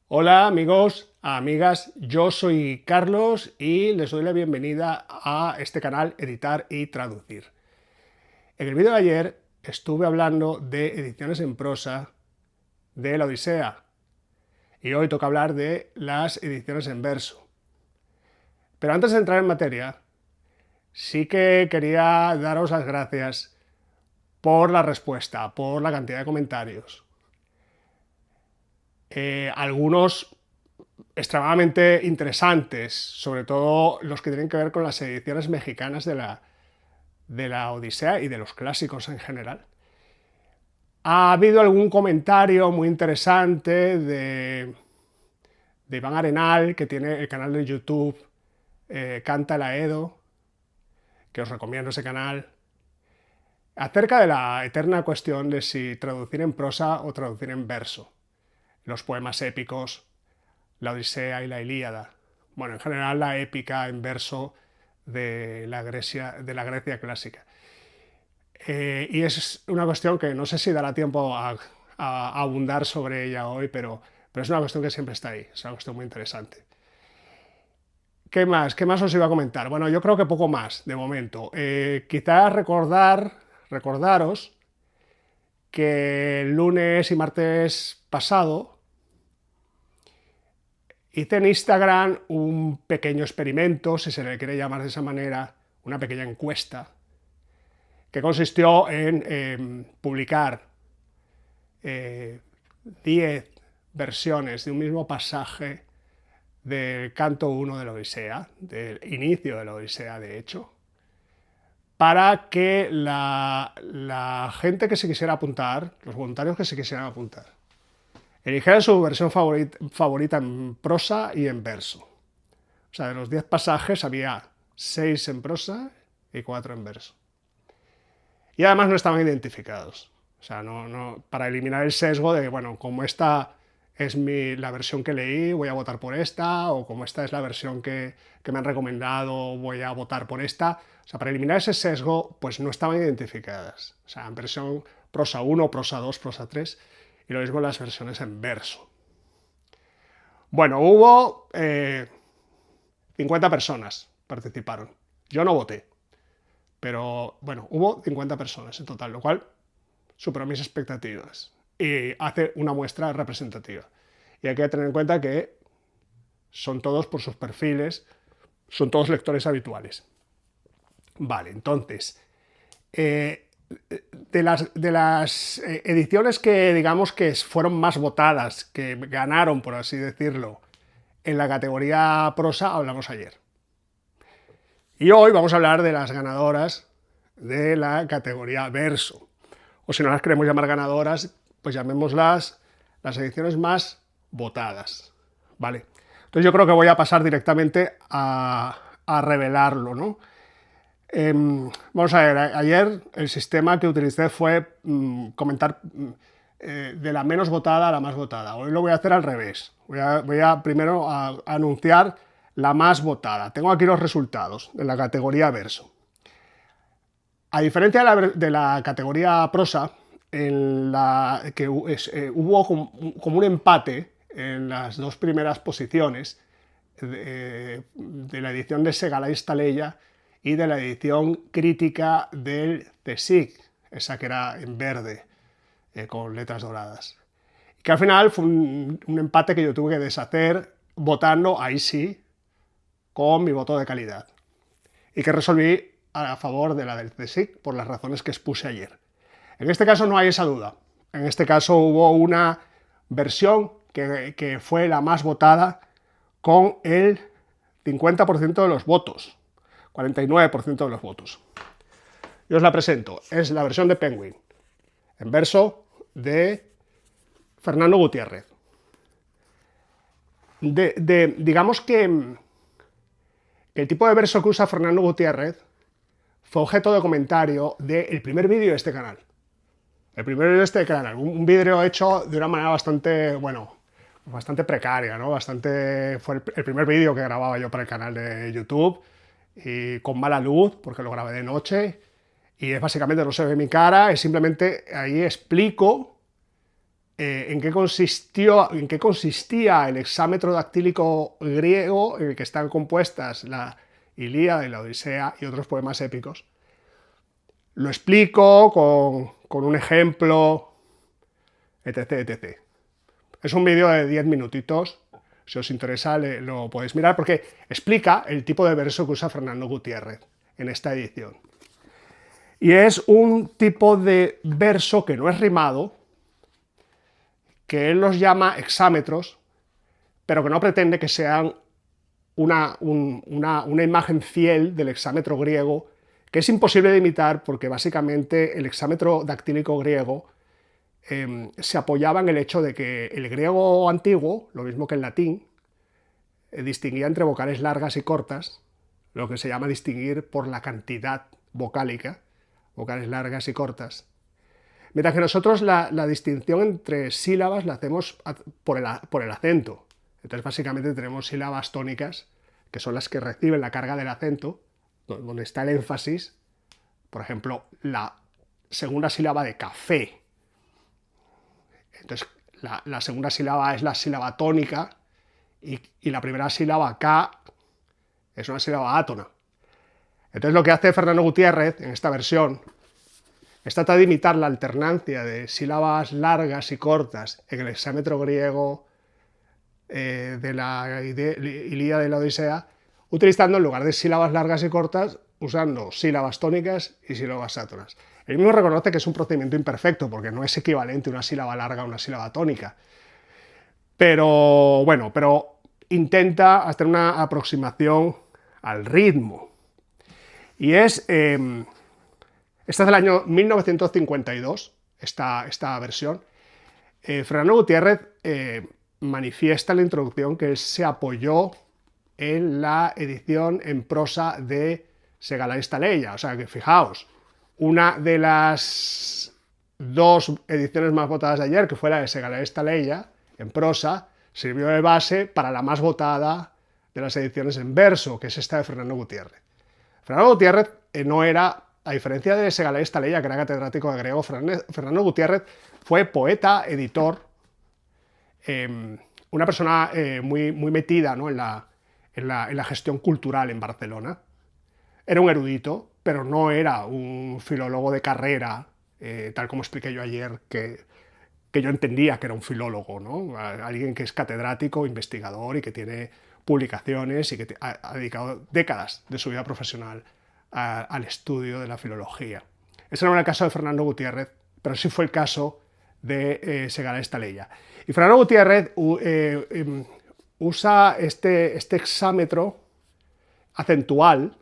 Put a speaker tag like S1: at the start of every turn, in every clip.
S1: Hola amigos, amigas, yo soy Carlos y les doy la bienvenida a este canal Editar y Traducir. En el vídeo de ayer estuve hablando de ediciones en prosa de la Odisea y hoy toca hablar de las ediciones en verso. Pero antes de entrar en materia, sí que quería daros las gracias por la respuesta, por la cantidad de comentarios. Algunos extremadamente interesantes, sobre todo los que tienen que ver con las ediciones mexicanas de la Odisea y de los clásicos en general. Ha habido algún comentario muy interesante de Iván Arenal, que tiene el canal de YouTube Canta el Aedo, que os recomiendo ese canal, acerca de la eterna cuestión de si traducir en prosa o traducir en verso los poemas épicos, la Odisea y la Ilíada. Bueno, en general la épica en verso de la Grecia clásica. Y es una cuestión que no sé si dará tiempo a abundar sobre ella hoy, pero es una cuestión que siempre está ahí, es una cuestión muy interesante. ¿Qué más? ¿Qué más os iba a comentar? Bueno, yo creo que poco más, de momento. Quizás recordaros que el lunes y martes pasado hice en Instagram un pequeño experimento, si se le quiere llamar de esa manera, una pequeña encuesta, que consistió en publicar 10 versiones de un mismo pasaje del canto 1 de la Odisea, del inicio de la Odisea, de hecho, para que la gente que se quisiera apuntar, los voluntarios que se quisieran apuntar, eligieran su versión favorita en prosa y en verso. O sea, de los 10 pasajes había 6 en prosa y 4 en verso. Y además no estaban identificados. O sea, para eliminar el sesgo de, bueno, como esta es la versión que leí, voy a votar por esta, o como esta es la versión que me han recomendado, voy a votar por esta. O sea, para eliminar ese sesgo, pues no estaban identificadas. O sea, en versión prosa 1, prosa 2, prosa 3, y lo mismo en las versiones en verso. Bueno, hubo 50 personas participaron. Yo no voté, pero bueno, hubo 50 personas en total, lo cual superó mis expectativas y hace una muestra representativa. Y hay que tener en cuenta que son todos por sus perfiles, son todos lectores habituales. Vale, entonces, de las ediciones que digamos que fueron más votadas, que ganaron, por así decirlo, en la categoría prosa, hablamos ayer. Y hoy vamos a hablar de las ganadoras de la categoría verso. O si no las queremos llamar ganadoras, pues llamémoslas las ediciones más votadas. ¿Vale? Entonces yo creo que voy a pasar directamente a revelarlo, ¿no? Vamos a ver, ayer el sistema que utilicé fue comentar de la menos votada a la más votada. Hoy lo voy a hacer al revés. Voy a primero a anunciar la más votada. Tengo aquí los resultados de la categoría verso. A diferencia de la categoría prosa, hubo como un empate en las dos primeras posiciones de la edición de Segalai Staleya y de la edición crítica del CSIC, esa que era en verde, con letras doradas. Que al final fue un empate que yo tuve que deshacer votando, ahí sí, con mi voto de calidad. Y que resolví a favor de la del CSIC por las razones que expuse ayer. En este caso no hay esa duda. En este caso hubo una versión que fue la más votada con el 50% de los votos, 49% de los votos. Yo os la presento. Es la versión de Penguin, en verso de Fernando Gutiérrez. Digamos que el tipo de verso que usa Fernando Gutiérrez fue objeto de comentario del primer vídeo de este canal. El primer vídeo de este canal, un vídeo hecho de una manera bastante, bueno, bastante precaria, ¿no? Fue el primer vídeo que grababa yo para el canal de YouTube, y con mala luz, porque lo grabé de noche, y es básicamente no se ve mi cara, es simplemente ahí explico en qué consistía el hexámetro dactílico griego en el que están compuestas la Ilíada y la Odisea y otros poemas épicos. Lo explico con un ejemplo, etc, etc. Es un vídeo de 10 minutitos, si os interesa lo podéis mirar, porque explica el tipo de verso que usa Fernando Gutiérrez en esta edición. Y es un tipo de verso que no es rimado, que él los llama hexámetros, pero que no pretende que sean una imagen fiel del hexámetro griego, que es imposible de imitar porque básicamente el hexámetro dactílico griego se apoyaba en el hecho de que el griego antiguo, lo mismo que el latín, distinguía entre vocales largas y cortas, lo que se llama distinguir por la cantidad vocálica, vocales largas y cortas. Mientras que nosotros la distinción entre sílabas la hacemos por el acento. Entonces básicamente tenemos sílabas tónicas, que son las que reciben la carga del acento, donde está el énfasis. Por ejemplo, la segunda sílaba de café. Entonces la segunda sílaba es la sílaba tónica y la primera sílaba K es una sílaba átona. Entonces lo que hace Fernando Gutiérrez en esta versión es tratar de imitar la alternancia de sílabas largas y cortas en el hexámetro griego de la Ilíada y la Odisea, utilizando en lugar de sílabas largas y cortas, usando sílabas tónicas y sílabas átonas. Él mismo reconoce que es un procedimiento imperfecto, porque no es equivalente una sílaba larga a una sílaba tónica. Pero bueno, intenta hacer una aproximación al ritmo. Y esta es del año 1952, esta versión. Fernando Gutiérrez manifiesta en la introducción que él se apoyó en la edición en prosa de Segalá Staleya. O sea que fijaos, una de las dos ediciones más votadas de ayer, que fue la de Segalá Staleya, en prosa, sirvió de base para la más votada de las ediciones en verso, que es esta de Fernando Gutiérrez. Fernando Gutiérrez no era, a diferencia de Segalá Staleya, que era catedrático de griego, Fernando Gutiérrez fue poeta, editor, una persona muy metida, ¿no?, en la gestión cultural en Barcelona. Era un erudito, pero no era un filólogo de carrera, tal como expliqué yo ayer, que yo entendía que era un filólogo, ¿no? Alguien que es catedrático, investigador y que tiene publicaciones y que ha dedicado décadas de su vida profesional al estudio de la filología. Ese no era el caso de Fernando Gutiérrez, pero sí fue el caso de Segalá Staleya. Y Fernando Gutiérrez usa este hexámetro acentual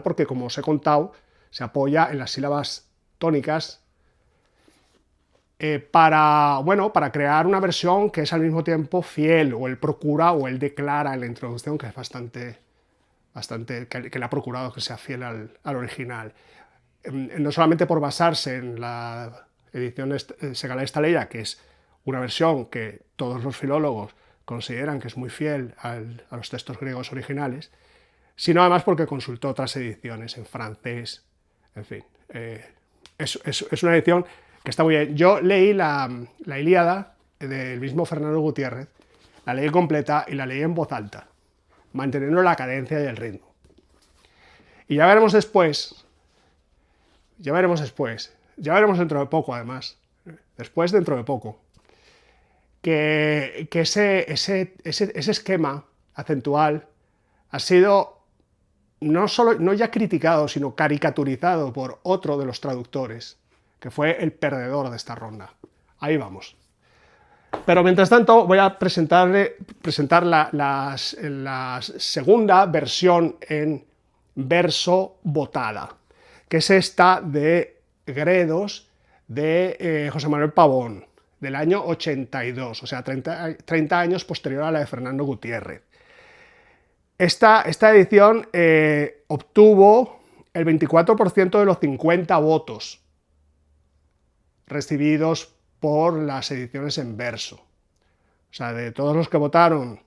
S1: porque, como os he contado, se apoya en las sílabas tónicas para crear una versión que es al mismo tiempo fiel, o él procura o él declara en la introducción que es bastante que le ha procurado que sea fiel al original. No solamente por basarse en la edición Segalá Staleya, que es una versión que todos los filólogos consideran que es muy fiel a los textos griegos originales, sino además porque consultó otras ediciones en francés, en fin. Es una edición que está muy bien. Yo leí la Ilíada del mismo Fernando Gutiérrez, la leí completa y la leí en voz alta, manteniendo la cadencia y el ritmo. Y ya veremos después dentro de poco además, dentro de poco, que ese esquema acentual ha sido no ya criticado, sino caricaturizado por otro de los traductores, que fue el perdedor de esta ronda. Ahí vamos. Pero mientras tanto voy a presentar la segunda versión en verso votada, que es esta de Gredos de José Manuel Pavón, del año 82, o sea, 30 años posterior a la de Fernando Gutiérrez. Esta edición obtuvo el 24% de los 50 votos recibidos por las ediciones en verso. O sea, de todos los que votaron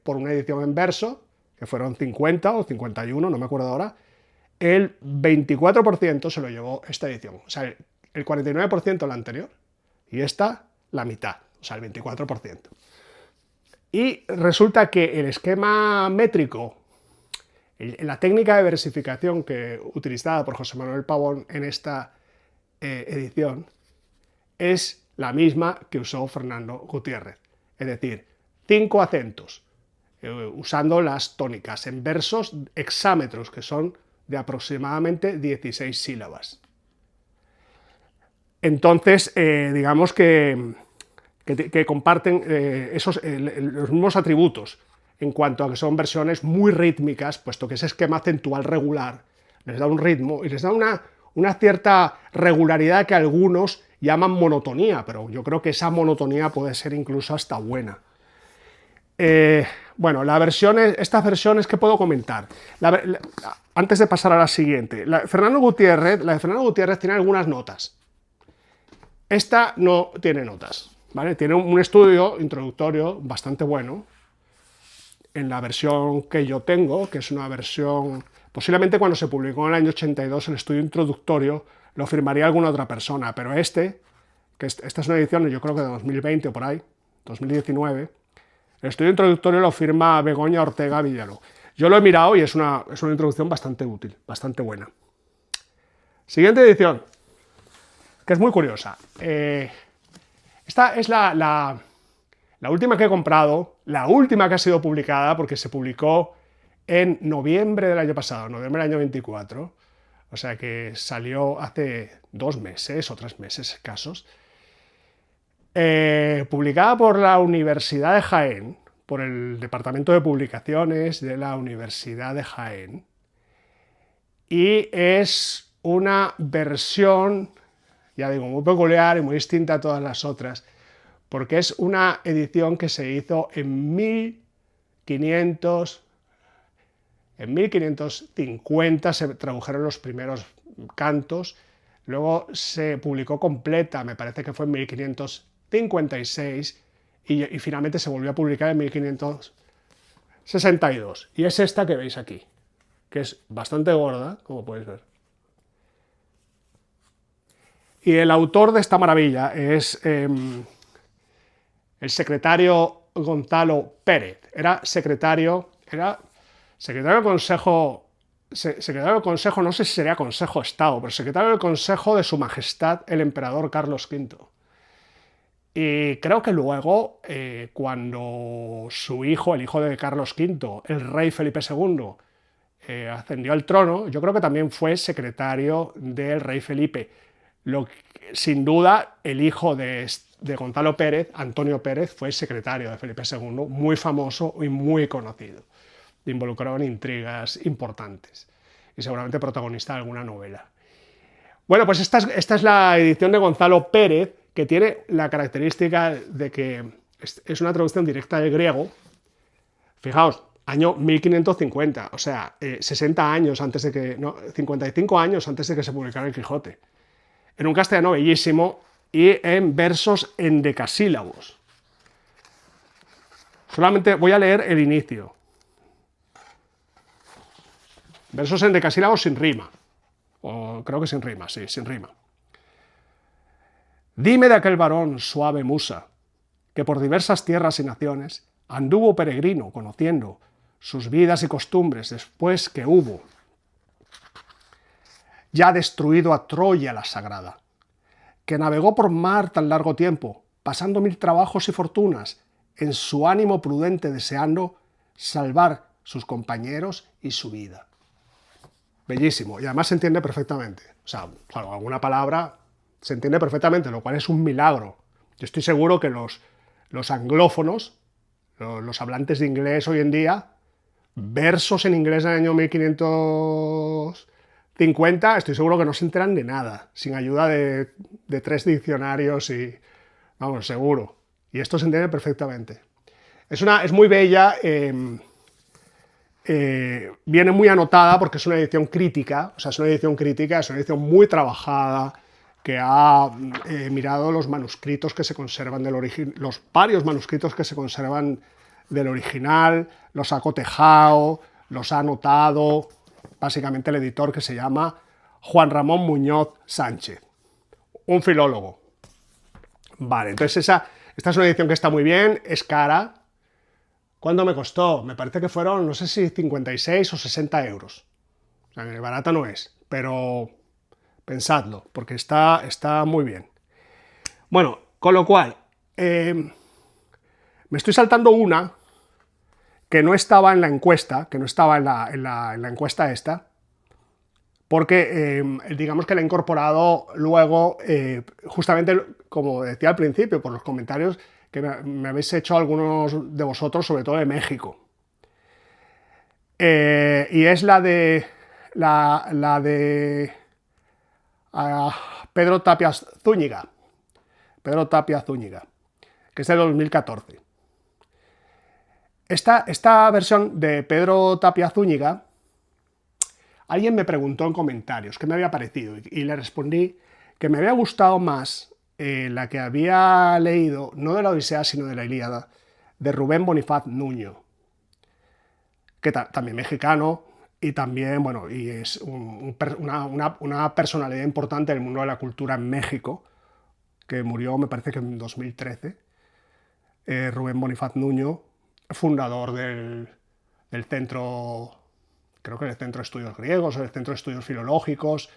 S1: por una edición en verso, que fueron 50 o 51, no me acuerdo ahora, el 24% se lo llevó esta edición. O sea, el 49% la anterior y esta la mitad, o sea, el 24%. Y resulta que el esquema métrico, la técnica de versificación que utilizada por José Manuel Pavón en esta edición es la misma que usó Fernando Gutiérrez, es decir, 5 acentos, usando las tónicas en versos hexámetros, que son de aproximadamente 16 sílabas. Entonces, digamos que comparten los mismos atributos en cuanto a que son versiones muy rítmicas, puesto que ese esquema acentual regular les da un ritmo y les da una cierta regularidad que algunos llaman monotonía, pero yo creo que esa monotonía puede ser incluso hasta buena. Bueno, estas versiones que puedo comentar. Antes de pasar a la siguiente, la de Fernando Gutiérrez tiene algunas notas. Esta no tiene notas, ¿vale? Tiene un estudio introductorio bastante bueno en la versión que yo tengo, que es una versión... Posiblemente cuando se publicó en el año 82 el estudio introductorio lo firmaría alguna otra persona, pero esta es una edición, yo creo que de 2020 o por ahí, 2019, el estudio introductorio lo firma Begoña Ortega Villaló. Yo lo he mirado y es una introducción bastante útil, bastante buena. Siguiente edición, que es muy curiosa. Esta es la última que he comprado, la última que ha sido publicada, porque se publicó en noviembre del año pasado, noviembre del año 24, o sea que salió hace 2 meses o 3 meses escasos, publicada por la Universidad de Jaén, por el Departamento de Publicaciones de la Universidad de Jaén, y es una versión, ya digo, muy peculiar y muy distinta a todas las otras, porque es una edición que se hizo en 1550, se tradujeron los primeros cantos, luego se publicó completa, me parece que fue en 1556, y finalmente se volvió a publicar en 1562. Y es esta que veis aquí, que es bastante gorda, como podéis ver. Y el autor de esta maravilla es el secretario Gonzalo Pérez. Era secretario del Consejo, no sé si sería Consejo de Estado, pero secretario del Consejo de Su Majestad el Emperador Carlos V. Y creo que luego, cuando su hijo, el hijo de Carlos V, el rey Felipe II, ascendió al trono, yo creo que también fue secretario del rey Felipe. Sin duda, el hijo de Gonzalo Pérez, Antonio Pérez, fue secretario de Felipe II, muy famoso y muy conocido, involucrado en intrigas importantes y seguramente protagonista de alguna novela. Bueno, pues esta es la edición de Gonzalo Pérez, que tiene la característica de que es una traducción directa del griego. Fijaos, año 1550, o sea, 60 años antes de que... No, 55 años antes de que se publicara el Quijote. En un castellano bellísimo y en versos endecasílabos. Solamente voy a leer el inicio. Versos endecasílabos sin rima. O creo que sin rima, sí, sin rima. Dime de aquel varón, suave musa, que por diversas tierras y naciones anduvo peregrino, conociendo sus vidas y costumbres después que hubo ya destruido a Troya la sagrada, que navegó por mar tan largo tiempo, pasando 1000 trabajos y fortunas, en su ánimo prudente deseando salvar sus compañeros y su vida. Bellísimo, y además se entiende perfectamente. O sea, salvo alguna palabra, se entiende perfectamente, lo cual es un milagro. Yo estoy seguro que los anglófonos, los hablantes de inglés hoy en día, versos en inglés del año 1550, estoy seguro que no se enteran de nada, sin ayuda de 3 diccionarios y... Vamos, seguro. Y esto se entiende perfectamente. Es muy bella, viene muy anotada porque es una edición crítica, o sea, es una edición muy trabajada, que ha mirado los manuscritos que se conservan los varios manuscritos que se conservan del original, los ha cotejado, los ha anotado, básicamente el editor, que se llama Juan Ramón Muñoz Sánchez, un filólogo. Vale, entonces esta es una edición que está muy bien, es cara. ¿Cuánto me costó? Me parece que fueron, no sé si 56 o 60 euros. O sea, que barata no es, pero pensadlo, porque está muy bien. Bueno, con lo cual, me estoy saltando una que no estaba en la encuesta, que no estaba en la encuesta esta, porque digamos que la he incorporado luego, justamente como decía al principio, por los comentarios que me habéis hecho algunos de vosotros, sobre todo de México. Y es la de Pedro Tapia Zúñiga. Pedro Tapia Zúñiga, que es de 2014. Esta versión de Pedro Tapia Zúñiga, alguien me preguntó en comentarios qué me había parecido y le respondí que me había gustado más la que había leído, no de la Odisea, sino de la Ilíada, de Rubén Bonifaz Nuño, que también mexicano y también, bueno, y es una personalidad importante del mundo de la cultura en México, que murió, me parece que en 2013, Rubén Bonifaz Nuño, fundador del centro, creo que del Centro de Estudios Griegos o del Centro de Estudios Filológicos,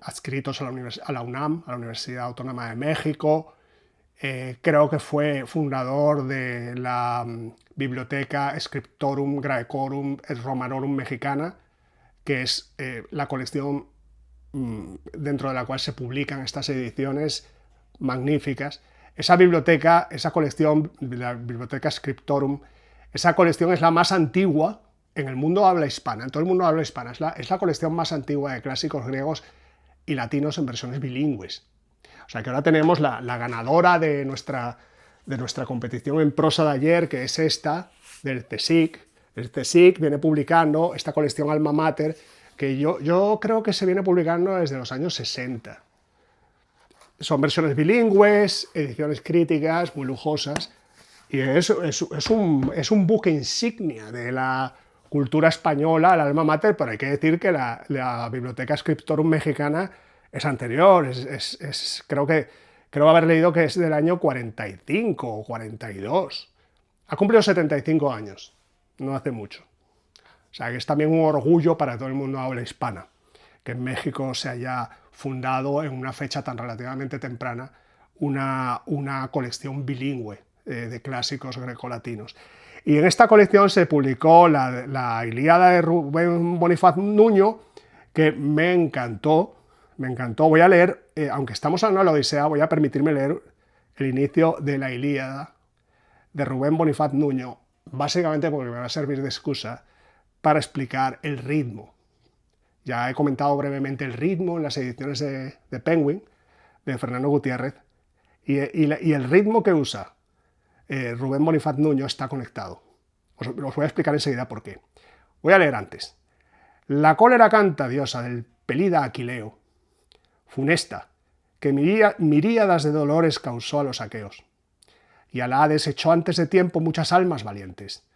S1: adscritos a la UNAM, a la Universidad Autónoma de México. Creo que fue fundador de la Biblioteca Scriptorum Graecorum et Romanorum Mexicana, que es la colección dentro de la cual se publican estas ediciones magníficas. Esa biblioteca, esa colección, la Biblioteca Scriptorum, esa colección es la más antigua en el mundo habla hispana, en todo el mundo habla hispana. Es la colección más antigua de clásicos griegos y latinos en versiones bilingües. O sea que ahora tenemos la ganadora de nuestra competición en prosa de ayer, que es esta, del CSIC. El CSIC viene publicando esta colección Alma Mater, que yo creo que se viene publicando desde los años 60. Son versiones bilingües, ediciones críticas, muy lujosas, y es un buque insignia de la cultura española, el Alma Mater, pero hay que decir que la Biblioteca Scriptorum mexicana es anterior, creo haber leído que es del año 45 o 42. Ha cumplido 75 años, no hace mucho. O sea que es también un orgullo para todo el mundo habla hispana, que en México se haya fundado en una fecha tan relativamente temprana una colección bilingüe de clásicos grecolatinos. Y en esta colección se publicó la Ilíada de Rubén Bonifaz Nuño, que me encantó. Voy a leer, aunque estamos hablando de la Odisea, voy a permitirme leer el inicio de la Ilíada de Rubén Bonifaz Nuño, básicamente porque me va a servir de excusa para explicar el ritmo. Ya he comentado brevemente el ritmo en las ediciones de Penguin, de Fernando Gutiérrez, y el ritmo que usa Rubén Bonifaz Nuño está conectado. Os voy a explicar enseguida por qué. Voy a leer antes. La cólera canta, diosa del pelida Aquileo, funesta, que miríadas de dolores causó a los aqueos. Y a la Hades echó antes de tiempo muchas almas valientes,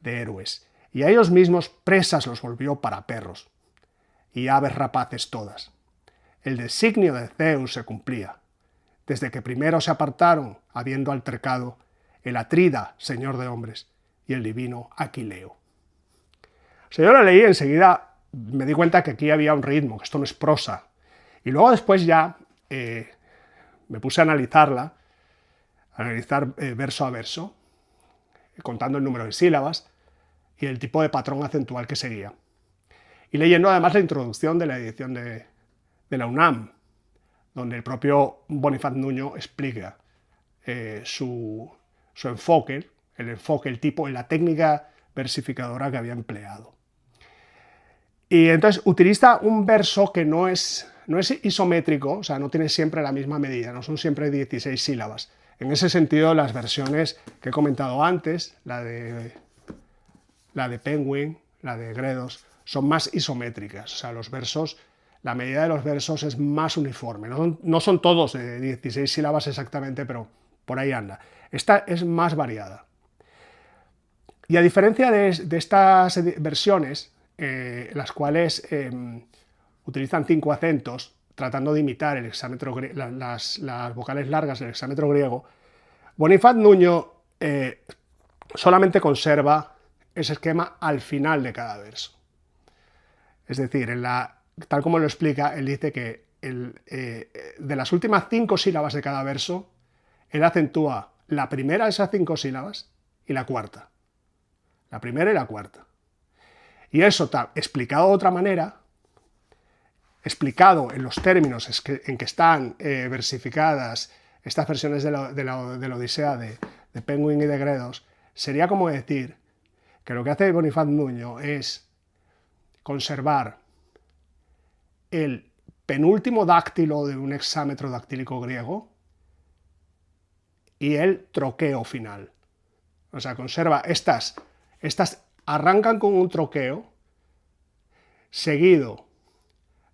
S1: de héroes, y a ellos mismos presas los volvió para perros, y aves rapaces todas. El designio de Zeus se cumplía, desde que primero se apartaron, habiendo altercado, el Atrida, señor de hombres, y el divino Aquileo. O sea, yo lo leí enseguida, me di cuenta que aquí había un ritmo, que esto no es prosa. Y luego después ya me puse a analizar verso a verso, contando el número de sílabas y el tipo de patrón acentual que seguía. Y leyendo además la introducción de la edición de la UNAM, donde el propio Bonifaz Nuño explica su enfoque, el tipo, la técnica versificadora que había empleado. Y entonces utiliza un verso que no es isométrico, o sea, no tiene siempre la misma medida, no son siempre 16 sílabas. En ese sentido, las versiones que he comentado antes, la de Penguin, la de Gredos, son más isométricas. O sea, los versos, la medida de los versos es más uniforme. No son todos de 16 sílabas exactamente, pero por ahí anda. Esta es más variada. Y a diferencia de estas versiones, las cuales utilizan 5 acentos, tratando de imitar el hexámetro, las vocales largas del hexámetro griego, Bonifaz Nuño solamente conserva ese esquema al final de cada verso. Es decir, tal como lo explica, él dice que de las últimas 5 sílabas de cada verso, él acentúa la primera de esas 5 sílabas y la cuarta. La primera y la cuarta. Y eso, explicado de otra manera, explicado en los términos en que están versificadas estas versiones de la Odisea de Penguin y de Gredos, sería como decir que lo que hace Bonifaz Nuño es conservar el penúltimo dáctilo de un hexámetro dactílico griego y el troqueo final. O sea, conserva estas arrancan con un troqueo seguido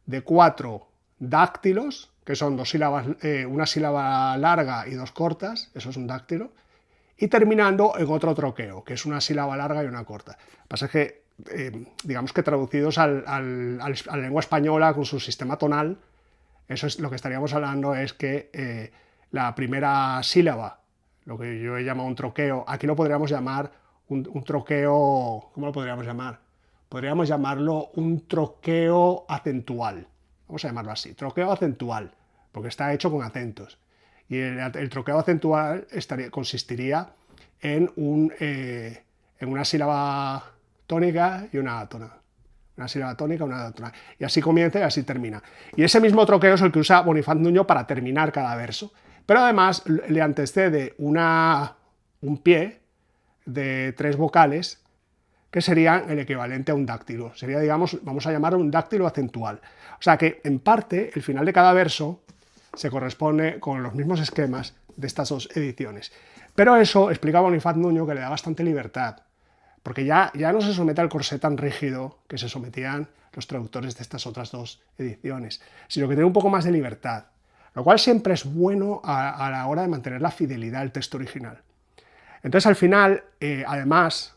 S1: de 4 dáctilos, que son 2 sílabas, una sílaba larga y 2 cortas, eso es un dáctilo, y terminando en otro troqueo, que es una sílaba larga y una corta. Lo que pasa es que, digamos que traducidos a la lengua española con su sistema tonal, eso es lo que estaríamos hablando, es que la primera sílaba, lo que yo he llamado un troqueo, aquí lo podríamos llamar un troqueo, ¿cómo lo podríamos llamar? Podríamos llamarlo un troqueo acentual. Vamos a llamarlo así, troqueo acentual, porque está hecho con acentos. Y el troqueo acentual consistiría en una sílaba tónica y una átona. Una sílaba tónica, una átona. Y así comienza y así termina. Y ese mismo troqueo es el que usa Bonifaz Nuño para terminar cada verso. Pero además le antecede un pie de 3 vocales que serían el equivalente a un dáctilo. Sería, digamos, vamos a llamarlo un dáctilo acentual. O sea que, en parte, el final de cada verso se corresponde con los mismos esquemas de estas 2 ediciones. Pero eso explica Bonifaz Nuño que le da bastante libertad, porque ya no se somete al corsé tan rígido que se sometían los traductores de estas otras 2 ediciones, sino que tiene un poco más de libertad, lo cual siempre es bueno a la hora de mantener la fidelidad al texto original. Entonces, al final, además,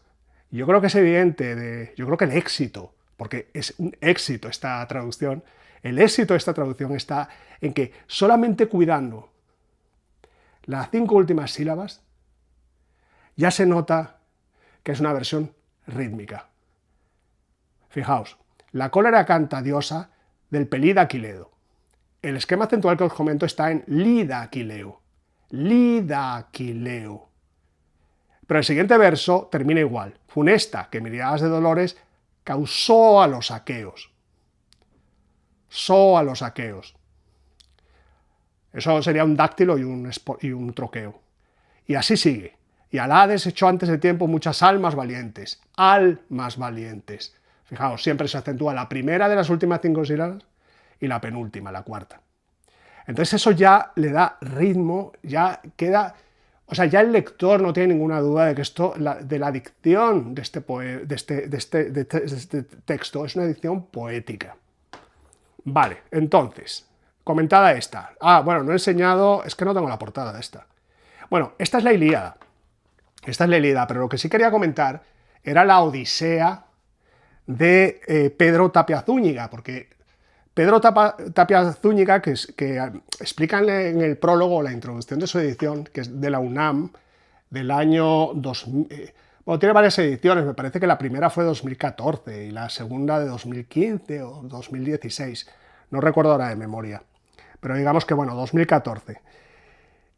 S1: yo creo que es evidente, yo creo que el éxito, porque es un éxito esta traducción, el éxito de esta traducción está en que solamente cuidando las 5 últimas sílabas ya se nota que es una versión rítmica. Fijaos, la cólera canta diosa del pelida Aquiledo. El esquema acentual que os comento está en lida Aquileo. Lida Aquileo. Pero el siguiente verso termina igual. Funesta, que miriadas de dolores causó a los aqueos. A los aqueos. Eso sería un dáctilo y un troqueo. Y así sigue. Y Alá desechó antes de tiempo muchas almas valientes. Almas valientes. Fijaos, siempre se acentúa la primera de las últimas 5 sílabas y la penúltima, la cuarta. Entonces eso ya le da ritmo, ya queda... O sea, ya el lector no tiene ninguna duda de que esto, de la dicción de este texto, es una dicción poética. Vale, entonces, comentada esta. Bueno, no he enseñado, es que no tengo la portada de esta. Bueno, esta es la Ilíada. Esta es la Ilíada, pero lo que sí quería comentar era la Odisea de Pedro Tapia Zúñiga, porque Pedro Tapia Zúñiga, que explica en el prólogo, la introducción de su edición, que es de la UNAM, del año 2000, bueno, tiene varias ediciones, me parece que la primera fue 2014 y la segunda de 2015 o 2016, no recuerdo ahora de memoria, pero digamos que, bueno, 2014.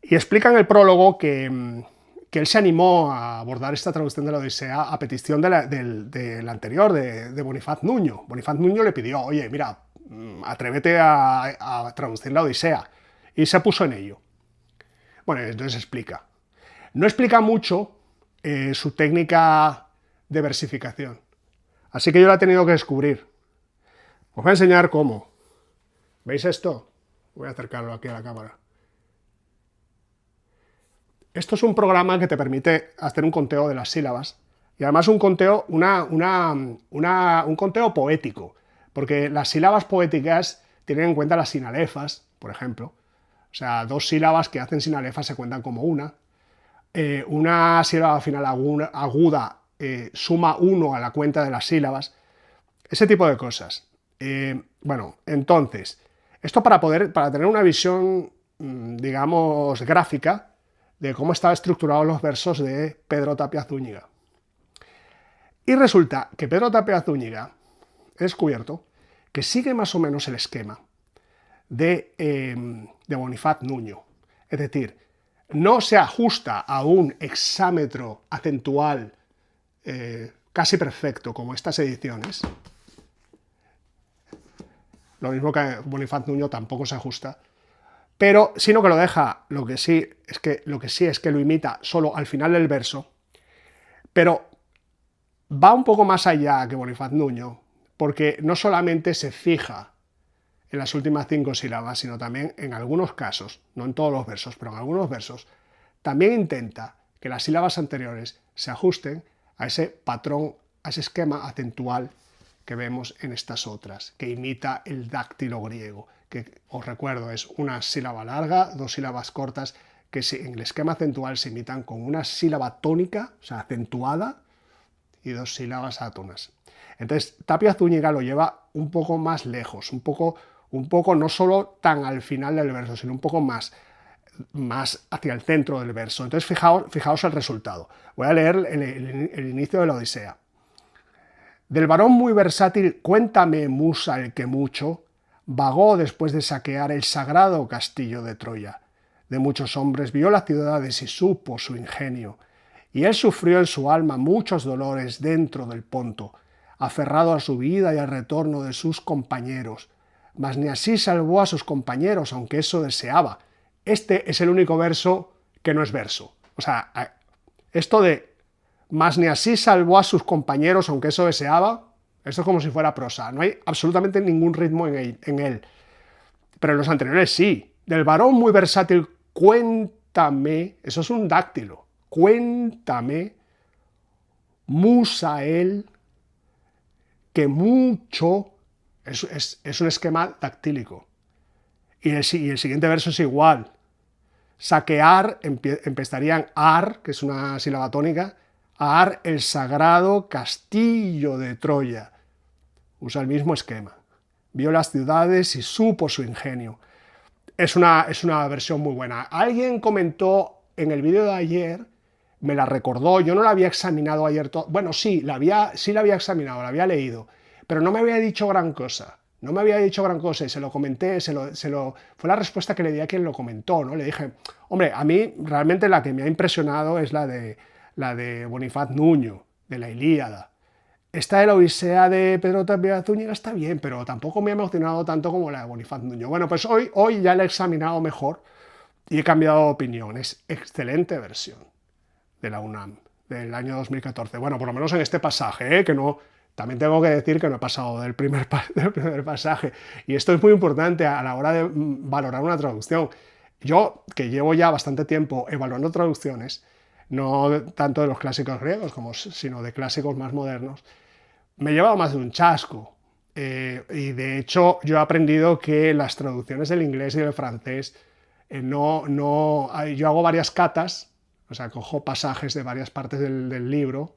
S1: Y explica en el prólogo que él se animó a abordar esta traducción de la Odisea a petición del anterior, de Bonifaz Nuño. Bonifaz Nuño le pidió, oye, mira, atrévete a traducir la Odisea, y se puso en ello. Bueno, entonces explica. No explica mucho su técnica de versificación, así que yo la he tenido que descubrir. Os voy a enseñar cómo. ¿Veis esto? Voy a acercarlo aquí a la cámara. Esto es un programa que te permite hacer un conteo de las sílabas, y además un conteo, un conteo poético, porque las sílabas poéticas tienen en cuenta las sinalefas, por ejemplo. O sea, 2 sílabas que hacen sinalefas se cuentan como una. Una sílaba final aguda suma 1 a la cuenta de las sílabas. Ese tipo de cosas. Bueno, entonces, Esto para tener una visión, digamos, gráfica de cómo estaban estructurados los versos de Pedro Tapia Zúñiga. Y resulta que Pedro Tapia Zúñiga he descubierto que sigue más o menos el esquema de Bonifaz Nuño. Es decir, no se ajusta a un hexámetro acentual casi perfecto como estas ediciones. Lo mismo que Bonifaz Nuño tampoco se ajusta, pero sino que lo deja, lo que sí es que lo imita solo al final del verso, pero va un poco más allá que Bonifaz Nuño, porque no solamente se fija en las últimas 5 sílabas, sino también en algunos casos, no en todos los versos, pero en algunos versos, también intenta que las sílabas anteriores se ajusten a ese patrón, a ese esquema acentual que vemos en estas otras, que imita el dáctilo griego, que os recuerdo es una sílaba larga, 2 sílabas cortas, que en el esquema acentual se imitan con una sílaba tónica, o sea, acentuada, y 2 sílabas átonas. Entonces, Tapia Zúñiga lo lleva un poco más lejos, un poco no solo tan al final del verso, sino un poco más hacia el centro del verso. Entonces, fijaos el resultado. Voy a leer el inicio de la Odisea. Del varón muy versátil, cuéntame, musa, el que mucho vagó después de saquear el sagrado castillo de Troya. De muchos hombres vio las ciudades y supo su ingenio. Y él sufrió en su alma muchos dolores dentro del Ponto, aferrado a su vida y al retorno de sus compañeros. Mas ni así salvó a sus compañeros, aunque eso deseaba. Este es el único verso que no es verso. O sea, esto de mas ni así salvó a sus compañeros, aunque eso deseaba, esto es como si fuera prosa. No hay absolutamente ningún ritmo en él. Pero en los anteriores sí. Del varón muy versátil, cuéntame, eso es un dáctilo. Cuéntame, musael, que mucho es un esquema dactílico. Y el siguiente verso es igual. Saquear, empezaría en ar, que es una sílaba tónica, ar el sagrado castillo de Troya. Usa el mismo esquema. Vio las ciudades y supo su ingenio. Es una versión muy buena. Alguien comentó en el vídeo de ayer, me la recordó, yo no la había examinado ayer, bueno, sí la había examinado, la había leído, pero no me había dicho gran cosa. No me había dicho gran cosa y se lo comenté, fue la respuesta que le di a quien lo comentó, ¿no? Le dije, hombre, a mí realmente la que me ha impresionado es la de Bonifaz Nuño, de la Ilíada. Esta de la Odisea de Pedro Tapia Zúñiga está bien, pero tampoco me ha emocionado tanto como la de Bonifaz Nuño. Bueno, pues hoy ya la he examinado mejor y he cambiado de opinión. Es excelente versión de la UNAM, del año 2014. Bueno, por lo menos en este pasaje, que no... También tengo que decir que no he pasado del primer pasaje. Y esto es muy importante a la hora de valorar una traducción. Yo, que llevo ya bastante tiempo evaluando traducciones, no tanto de los clásicos griegos, sino de clásicos más modernos, me he llevado más de un chasco. Y de hecho, yo he aprendido que las traducciones del inglés y del francés, yo hago varias catas, o sea, cojo pasajes de varias partes del libro,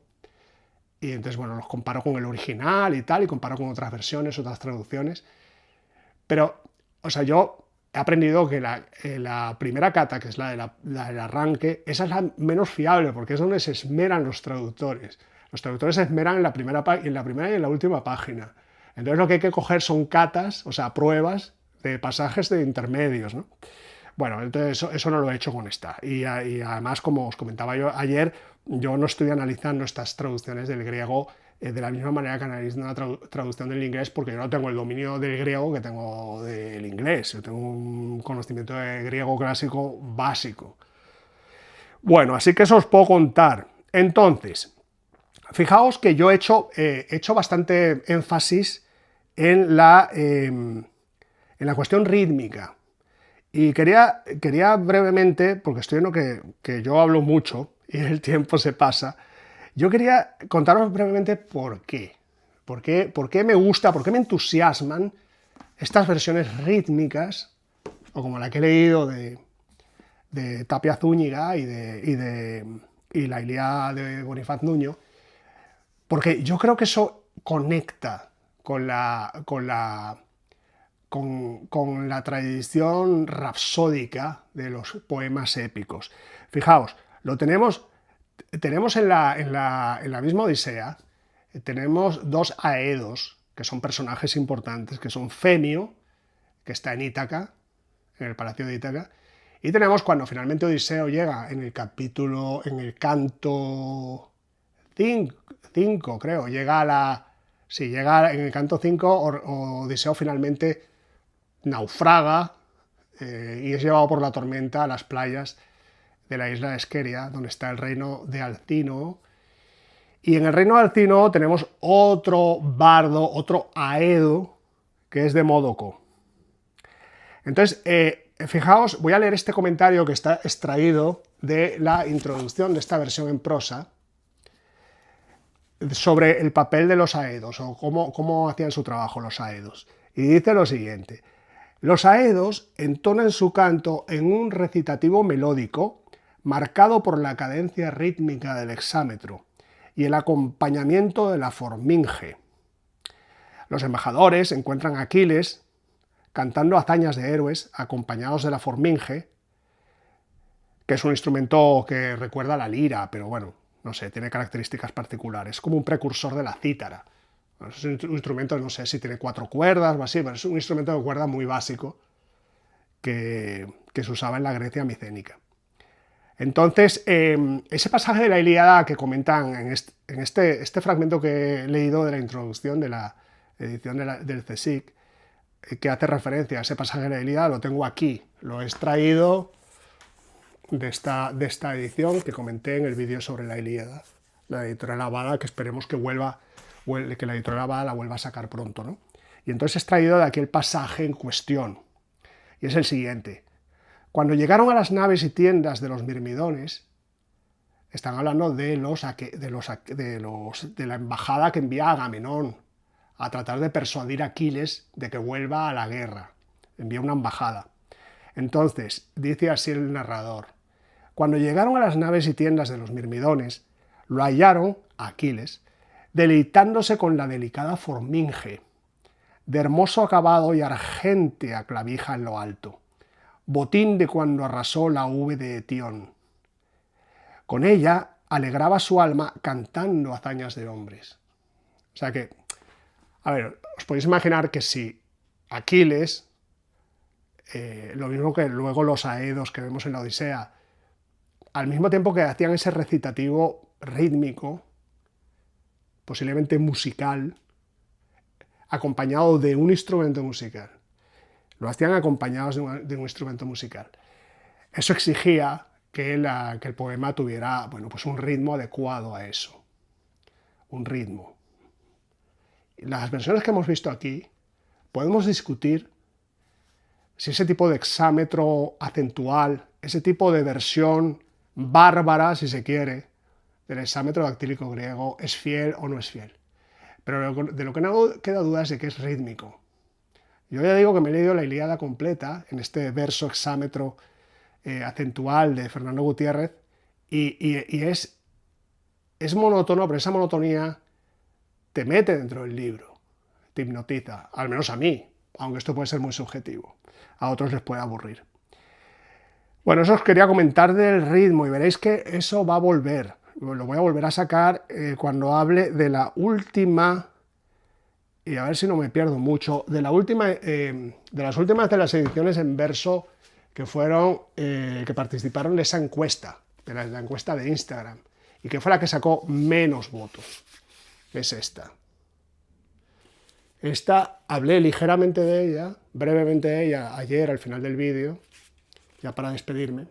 S1: y entonces, bueno, los comparo con el original y tal, y comparo con otras versiones, otras traducciones. Pero, o sea, yo he aprendido que la primera cata, que es la del arranque, esa es la menos fiable, porque es donde se esmeran los traductores. Los traductores se esmeran en la primera y en la última página. Entonces lo que hay que coger son catas, o sea, pruebas de pasajes de intermedios, ¿no? Bueno, entonces eso no lo he hecho con esta. Y además, como os comentaba yo ayer, yo no estoy analizando estas traducciones del griego de la misma manera que analizo una traducción del inglés, porque yo no tengo el dominio del griego que tengo del inglés. Yo tengo un conocimiento de griego clásico básico. Bueno, así que eso os puedo contar. Entonces, fijaos que yo he hecho bastante énfasis en la cuestión rítmica. Y quería brevemente, porque estoy en lo que yo hablo mucho y el tiempo se pasa, yo quería contaros brevemente por qué. ¿Por qué me gusta, por qué me entusiasman estas versiones rítmicas, o como la que he leído de Tapia Zúñiga y la Ilíada de Bonifaz Nuño? Porque yo creo que eso conecta con la con la tradición rapsódica de los poemas épicos. Fijaos, tenemos en la misma Odisea, tenemos dos aedos, que son personajes importantes, que son Femio, que está en Ítaca, en el palacio de Ítaca, y tenemos cuando finalmente Odiseo llega en el canto 5, creo, llega en el canto 5, Odiseo finalmente naufraga y es llevado por la tormenta a las playas de la isla de Esqueria, donde está el reino de Alcino. Y en el reino de Alcino tenemos otro bardo, otro aedo, que es de Módoco. Entonces, fijaos, voy a leer este comentario que está extraído de la introducción de esta versión en prosa sobre el papel de los aedos, o cómo hacían su trabajo los aedos. Y dice lo siguiente: los aedos entonan su canto en un recitativo melódico marcado por la cadencia rítmica del hexámetro y el acompañamiento de la forminge. Los embajadores encuentran a Aquiles cantando hazañas de héroes acompañados de la forminge, que es un instrumento que recuerda a la lira, pero bueno, no sé, tiene características particulares, como un precursor de la cítara. Es un instrumento, no sé si tiene 4 cuerdas o así, pero es un instrumento de cuerda muy básico que se usaba en la Grecia micénica. Entonces, ese pasaje de la Ilíada que comentan en este fragmento que he leído de la introducción de la edición del CSIC, que hace referencia a ese pasaje de la Ilíada, lo tengo aquí, lo he extraído de esta edición que comenté en el vídeo sobre la Ilíada, la editorial Abada, que esperemos que que la editorial Abada la vuelva a sacar pronto, ¿no? Y entonces he extraído de aquí el pasaje en cuestión, y es el siguiente: cuando llegaron a las naves y tiendas de los mirmidones, están hablando de la embajada que envía a Agamenón a tratar de persuadir a Aquiles de que vuelva a la guerra. Envía una embajada. Entonces, dice así el narrador: cuando llegaron a las naves y tiendas de los mirmidones, lo hallaron, a Aquiles, deleitándose con la delicada forminge, de hermoso acabado y argéntea clavija en lo alto, botín de cuando arrasó la V de Etión. Con ella alegraba su alma cantando hazañas de hombres. O sea que, a ver, os podéis imaginar que si Aquiles, lo mismo que luego los aedos que vemos en la Odisea, al mismo tiempo que hacían ese recitativo rítmico, posiblemente musical, acompañado de un instrumento musical, lo hacían acompañados de un instrumento musical. Eso exigía que el poema tuviera, bueno, pues un ritmo adecuado a eso, un ritmo. Las versiones que hemos visto aquí, podemos discutir si ese tipo de hexámetro acentual, ese tipo de versión bárbara, si se quiere, del hexámetro dactílico griego es fiel o no es fiel. Pero de lo que no queda duda es de que es rítmico. Yo ya digo que me he leído la Ilíada completa en este verso hexámetro acentual de Fernando Gutiérrez y es monótono, pero esa monotonía te mete dentro del libro, te hipnotiza, al menos a mí, aunque esto puede ser muy subjetivo, a otros les puede aburrir. Bueno, eso os quería comentar del ritmo y veréis que eso va a volver, lo voy a volver a sacar cuando hable de la última, y a ver si no me pierdo mucho, de las últimas de las ediciones en verso que fueron, que participaron de esa encuesta, de la encuesta de Instagram, y que fue la que sacó menos votos. Es esta. Esta hablé ligeramente de ella, brevemente de ella, ayer al final del vídeo, ya para despedirme.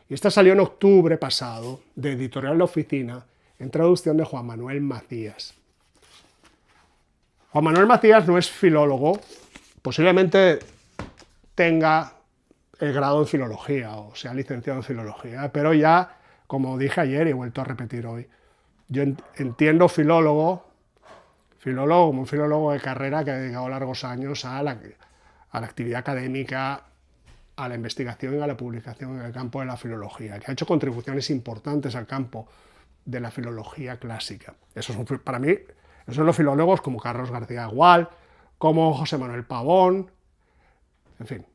S1: Y esta salió en octubre pasado, de Editorial La Oficina, en traducción de Juan Manuel Macías. Juan Manuel Macías no es filólogo, posiblemente tenga el grado en filología o sea licenciado en filología, pero ya, como dije ayer y he vuelto a repetir hoy, yo entiendo filólogo como un filólogo de carrera que ha dedicado largos años a la actividad académica, a la investigación y a la publicación en el campo de la filología, que ha hecho contribuciones importantes al campo de la filología clásica. Para mí, esos son los filólogos como Carlos García Gual, como José Manuel Pavón, en fin,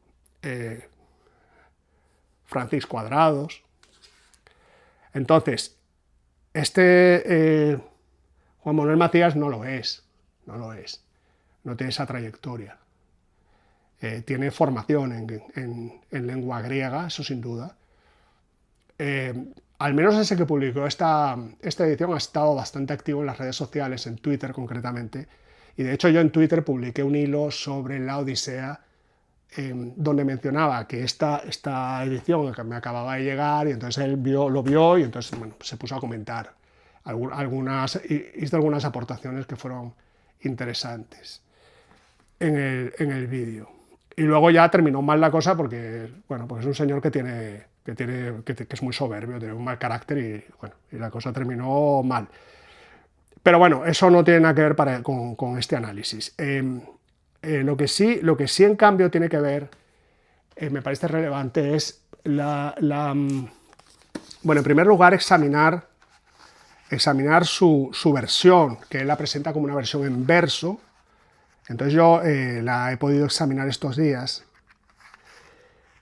S1: Francis Cuadrados. Entonces, Juan Manuel Macías no lo es, no tiene esa trayectoria. Tiene formación en lengua griega, eso sin duda. Al menos ese que publicó esta edición ha estado bastante activo en las redes sociales, en Twitter concretamente, y de hecho yo en Twitter publiqué un hilo sobre la Odisea donde mencionaba que esta edición que me acababa de llegar, y entonces él lo vio y entonces bueno, se puso a comentar hizo algunas aportaciones que fueron interesantes en el vídeo. Y luego ya terminó mal la cosa porque, bueno, pues es un señor que es muy soberbio, tiene un mal carácter y, bueno, y la cosa terminó mal. Pero bueno, eso no tiene nada que ver con este análisis. Lo que sí en cambio tiene que ver, me parece relevante, es bueno, en primer lugar examinar su versión, que él la presenta como una versión en verso. Entonces yo la he podido examinar estos días.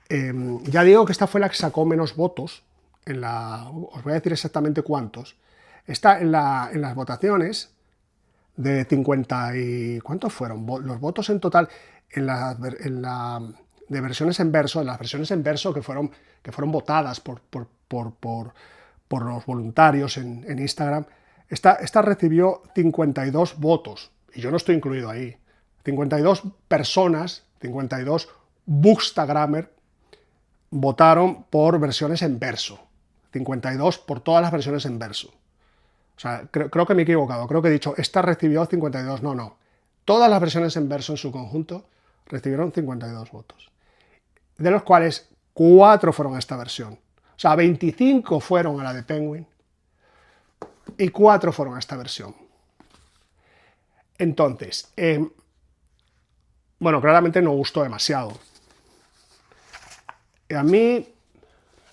S1: Ya digo que esta fue la que sacó menos votos, os voy a decir exactamente cuántos. Está en las votaciones de 50 y... ¿Cuántos fueron? Los votos en total de versiones en verso, en las versiones en verso que fueron votadas por los voluntarios en Instagram, esta recibió 52 votos, y yo no estoy incluido ahí. 52 personas, 52 bookstagrammer votaron por versiones en verso. 52 por todas las versiones en verso. O sea, creo que me he equivocado. Creo que he dicho, esta recibió 52. No. Todas las versiones en verso en su conjunto recibieron 52 votos. De los cuales 4 fueron a esta versión. O sea, 25 fueron a la de Penguin y 4 fueron a esta versión. Entonces, bueno, claramente no gustó demasiado. A mí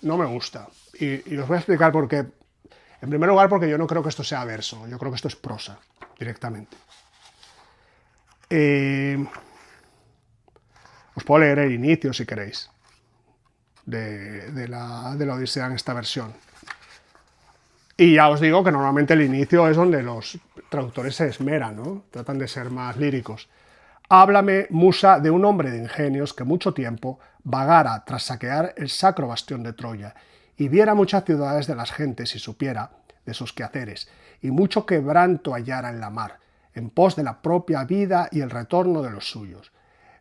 S1: no me gusta. Y os voy a explicar por qué. En primer lugar, porque yo no creo que esto sea verso. Yo creo que esto es prosa, directamente. Os puedo leer el inicio, si queréis, de la Odisea en esta versión. Y ya os digo que normalmente el inicio es donde los traductores se esmeran, ¿no? Tratan de ser más líricos. Háblame, musa, de un hombre de ingenios que mucho tiempo vagara tras saquear el sacro bastión de Troya y viera muchas ciudades de las gentes y supiera de sus quehaceres, y mucho quebranto hallara en la mar, en pos de la propia vida y el retorno de los suyos.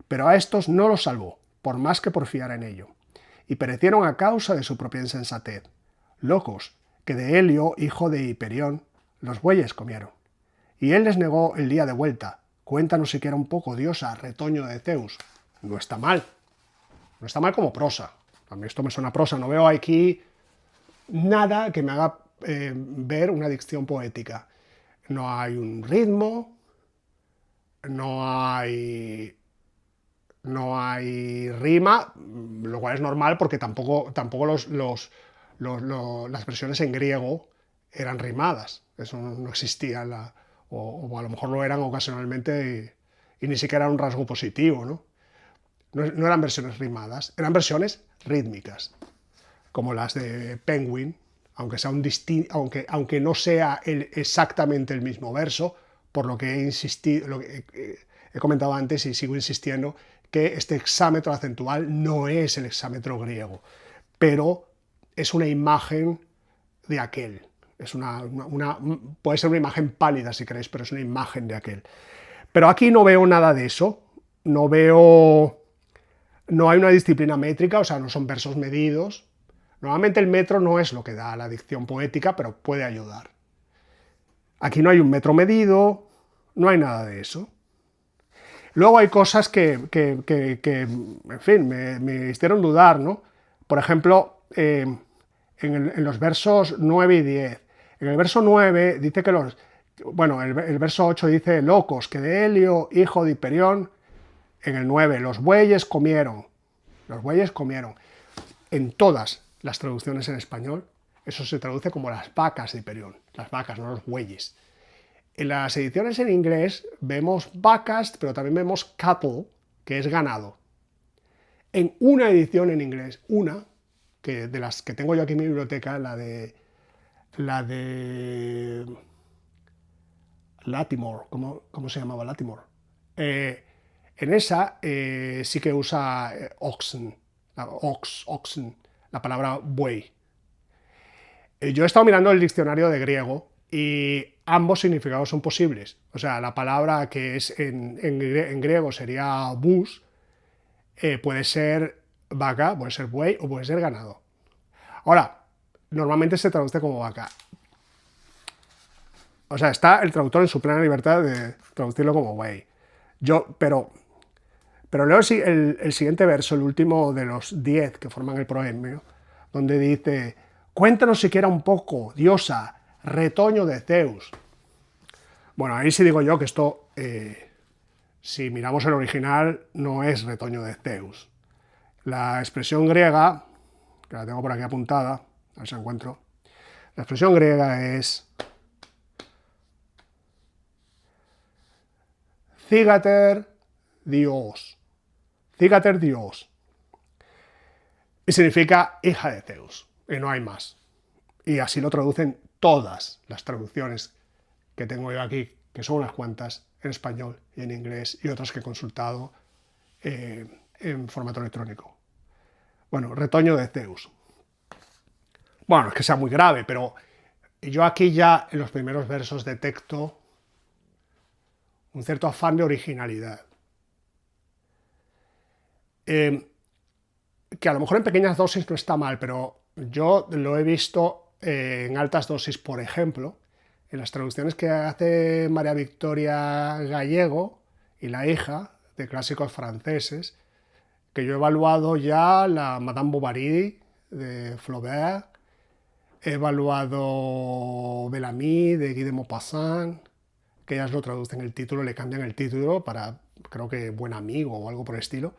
S1: Pero a estos no los salvó, por más que porfiara en ello, y perecieron a causa de su propia insensatez. Locos, que de Helio, hijo de Hiperión, los bueyes comieron. Y él les negó el día de vuelta. Cuéntanos siquiera un poco, diosa, retoño de Zeus. No está mal. No está mal como prosa. A mí esto me suena prosa. No veo aquí nada que me haga ver una dicción poética. No hay un ritmo, no hay rima, lo cual es normal porque tampoco las versiones en griego eran rimadas. Eso no existía, o a lo mejor lo eran ocasionalmente y ni siquiera era un rasgo positivo, ¿no? No eran versiones rimadas, eran versiones rítmicas, como las de Penguin, aunque no sea exactamente el mismo verso, por lo que he comentado antes y sigo insistiendo que este hexámetro acentual no es el hexámetro griego, pero es una imagen de aquel. Puede ser una imagen pálida si queréis, pero es una imagen de aquel. Pero aquí no veo nada de eso, no hay una disciplina métrica, o sea, no son versos medidos. Normalmente el metro no es lo que da la dicción poética, pero puede ayudar. Aquí no hay un metro medido, no hay nada de eso. Luego hay cosas que en fin, me hicieron dudar, ¿no? Por ejemplo, en los versos 9 y 10. En el verso 9 dice que el verso 8 dice locos, que de Helio, hijo de Hiperión. En el 9, los bueyes comieron. Los bueyes comieron. En todas las traducciones en español, eso se traduce como las vacas de Hiperión. Las vacas, no los bueyes. En las ediciones en inglés vemos vacas, pero también vemos cattle, que es ganado. en una edición en inglés, una, que de las que tengo yo aquí en mi biblioteca, la de Latimore, ¿cómo se llamaba Latimore? En esa sí que usa oxen, la palabra buey. Yo he estado mirando el diccionario de griego y ambos significados son posibles. O sea, la palabra que es en griego sería bus, puede ser vaca, puede ser buey o puede ser ganado. Ahora, normalmente se traduce como vaca. O sea, está el traductor en su plena libertad de traducirlo como buey. Pero leo el siguiente verso, el último de los 10 que forman el proemio, donde dice: cuéntanos siquiera un poco, diosa, retoño de Zeus. Bueno, ahí sí digo yo que esto, si miramos el original, no es retoño de Zeus. La expresión griega, que la tengo por aquí apuntada, a ver si la encuentro, la expresión griega es Cígater Dios. Cígater Dios. Y significa hija de Zeus. Y no hay más. Y así lo traducen todas las traducciones que tengo yo aquí, que son unas cuantas, en español y en inglés, y otras que he consultado en formato electrónico. Bueno, retoño de Zeus. Bueno, no es que sea muy grave, pero yo aquí ya en los primeros versos detecto un cierto afán de originalidad. Que a lo mejor en pequeñas dosis no está mal, pero yo lo he visto en altas dosis, por ejemplo, en las traducciones que hace María Victoria Gallego y la hija de clásicos franceses, que yo he evaluado ya la Madame Bovary de Flaubert, he evaluado Bellamy de Guy de Maupassant, que ellas lo traducen el título, le cambian el título para, creo que Buen Amigo o algo por el estilo,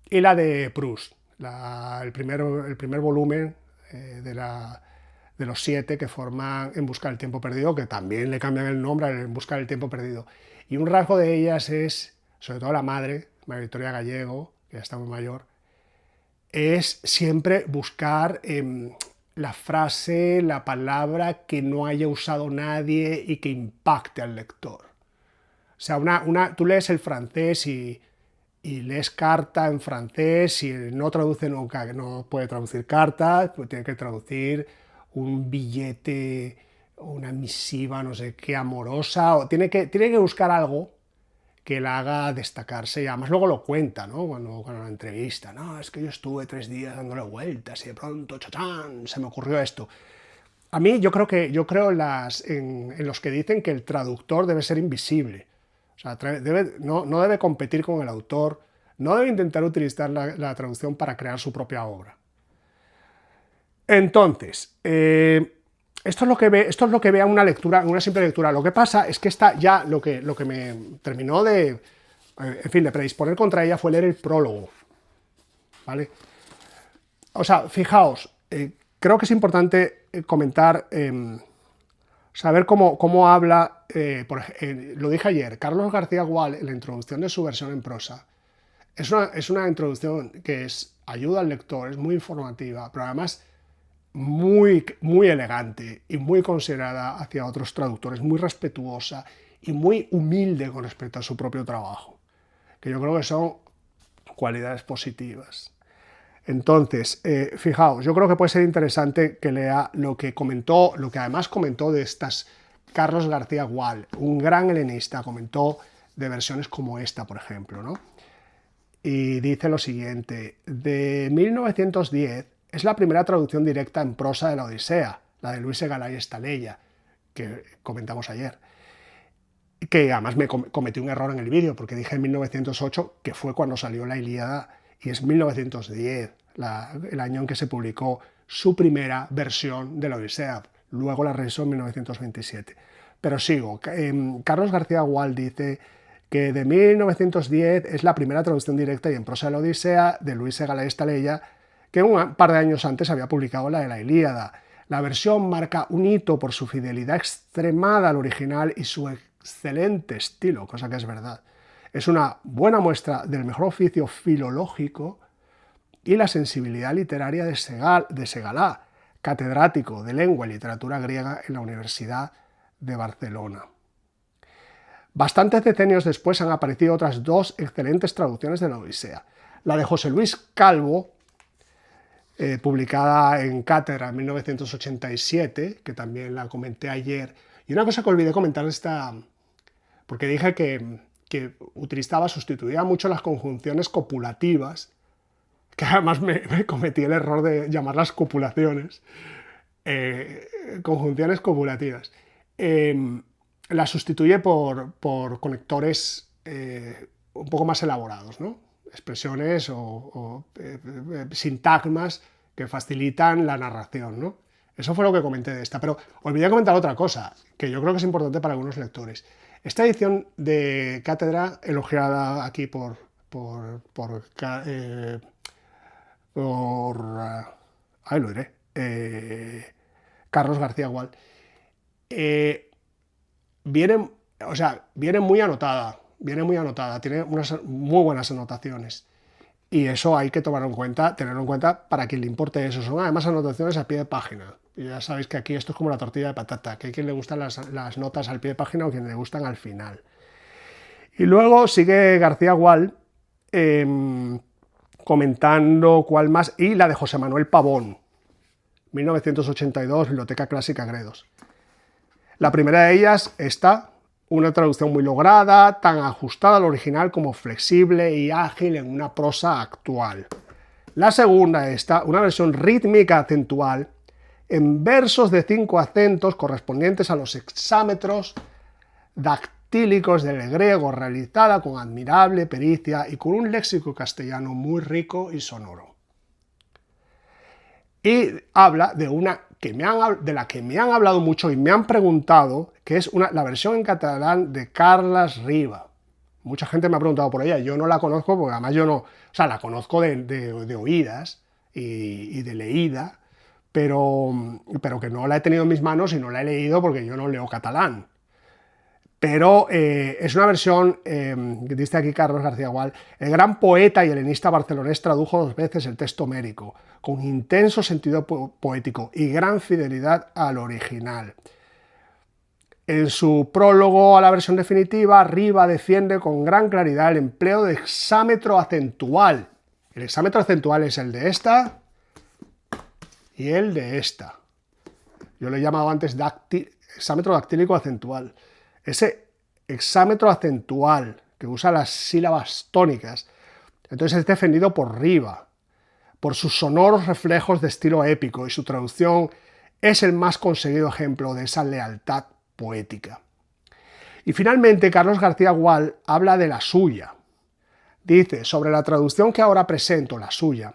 S1: y la de Proust, el primer volumen de los 7 que forman En busca del tiempo perdido, que también le cambian el nombre a En busca del tiempo perdido. Y un rasgo de ellas es, sobre todo la madre, María Victoria Gallego, que ya está muy mayor, es siempre buscar la frase, la palabra que no haya usado nadie y que impacte al lector. O sea, tú lees el francés y lees carta en francés y no traduce nunca, que no puede traducir carta, pues tiene que traducir un billete, una misiva, no sé qué, amorosa, o tiene que buscar algo que la haga destacarse, y además luego lo cuenta, ¿no? Cuando la entrevista, no, es que yo estuve 3 días dándole vueltas y de pronto, chachán, se me ocurrió esto. A mí yo creo en los que dicen que el traductor debe ser invisible. O sea, no debe competir con el autor, no debe intentar utilizar la traducción para crear su propia obra. Entonces, esto es lo que vea una lectura, una simple lectura. Lo que pasa es que lo que me terminó de predisponer contra ella fue leer el prólogo, ¿vale? O sea, fijaos, creo que es importante comentar, saber cómo habla, lo dije ayer, Carlos García Gual, en la introducción de su versión en prosa, es una introducción que ayuda al lector, es muy informativa, pero además muy, muy elegante y muy considerada hacia otros traductores, muy respetuosa y muy humilde con respecto a su propio trabajo, que yo creo que son cualidades positivas. Entonces, fijaos, yo creo que puede ser interesante que lea lo que además comentó de estas Carlos García Gual, un gran helenista, comentó de versiones como esta, por ejemplo, ¿no? Y dice lo siguiente: de 1910 es la primera traducción directa en prosa de la Odisea, la de Luis Egalay Estaleya, que comentamos ayer. Que además me cometí un error en el vídeo, porque dije en 1908, que fue cuando salió la Ilíada, y es 1910, el año en que se publicó su primera versión de la Odisea. Luego la revisó en 1927. Pero sigo. Carlos García Gual dice que de 1910 es la primera traducción directa y en prosa de la Odisea de Luis Egalay Estaleya, que un par de años antes había publicado la de la Ilíada. La versión marca un hito por su fidelidad extremada al original y su excelente estilo, cosa que es verdad. Es una buena muestra del mejor oficio filológico y la sensibilidad literaria de Segalá, catedrático de lengua y literatura griega en la Universidad de Barcelona. Bastantes decenios después han aparecido otras dos excelentes traducciones de la Odisea. La de José Luis Calvo, publicada en Cátedra en 1987, que también la comenté ayer. Y una cosa que olvidé comentar porque dije que sustituía mucho las conjunciones copulativas, que además me cometí el error de llamarlas copulaciones, conjunciones copulativas. Las sustituye por conectores un poco más elaborados, ¿no? Expresiones o sintagmas que facilitan la narración, ¿no? Eso fue lo que comenté de esta, pero olvidé comentar otra cosa, que yo creo que es importante para algunos lectores. Esta edición de Cátedra, elogiada aquí por ahí lo diré, Carlos García Gual, viene muy anotada, tiene unas muy buenas anotaciones. Y eso hay que tenerlo en cuenta para quien le importe eso. Son además anotaciones a pie de página. Y ya sabéis que aquí esto es como la tortilla de patata, que hay quien le gustan las notas al pie de página o quien le gustan al final. Y luego sigue García Gual comentando cuál más, y la de José Manuel Pavón, 1982, Biblioteca Clásica Gredos. La primera de ellas está una traducción muy lograda, tan ajustada al original como flexible y ágil en una prosa actual. La segunda está una versión rítmica acentual en versos de 5 acentos correspondientes a los hexámetros dactílicos del griego, realizada con admirable pericia y con un léxico castellano muy rico y sonoro. Y habla de una de la que me han hablado mucho y me han preguntado, que es la versión en catalán de Carles Riba. Mucha gente me ha preguntado por ella, yo no la conozco porque además yo no, la conozco de oídas y de leída, pero que no la he tenido en mis manos y no la he leído porque yo no leo catalán. Pero es una versión que dice aquí Carlos García Gual. El gran poeta y helenista barcelonés tradujo 2 veces el texto homérico, con intenso sentido poético y gran fidelidad al original. En su prólogo a la versión definitiva, Riba defiende con gran claridad el empleo de hexámetro acentual. El hexámetro acentual es el de esta y el de esta. Yo lo he llamado antes hexámetro dactílico acentual. Ese hexámetro acentual que usa las sílabas tónicas, entonces es defendido por Riba, por sus sonoros reflejos de estilo épico, y su traducción es el más conseguido ejemplo de esa lealtad poética. Y finalmente Carlos García Gual habla de la suya. Dice, sobre la traducción que ahora presento, la suya,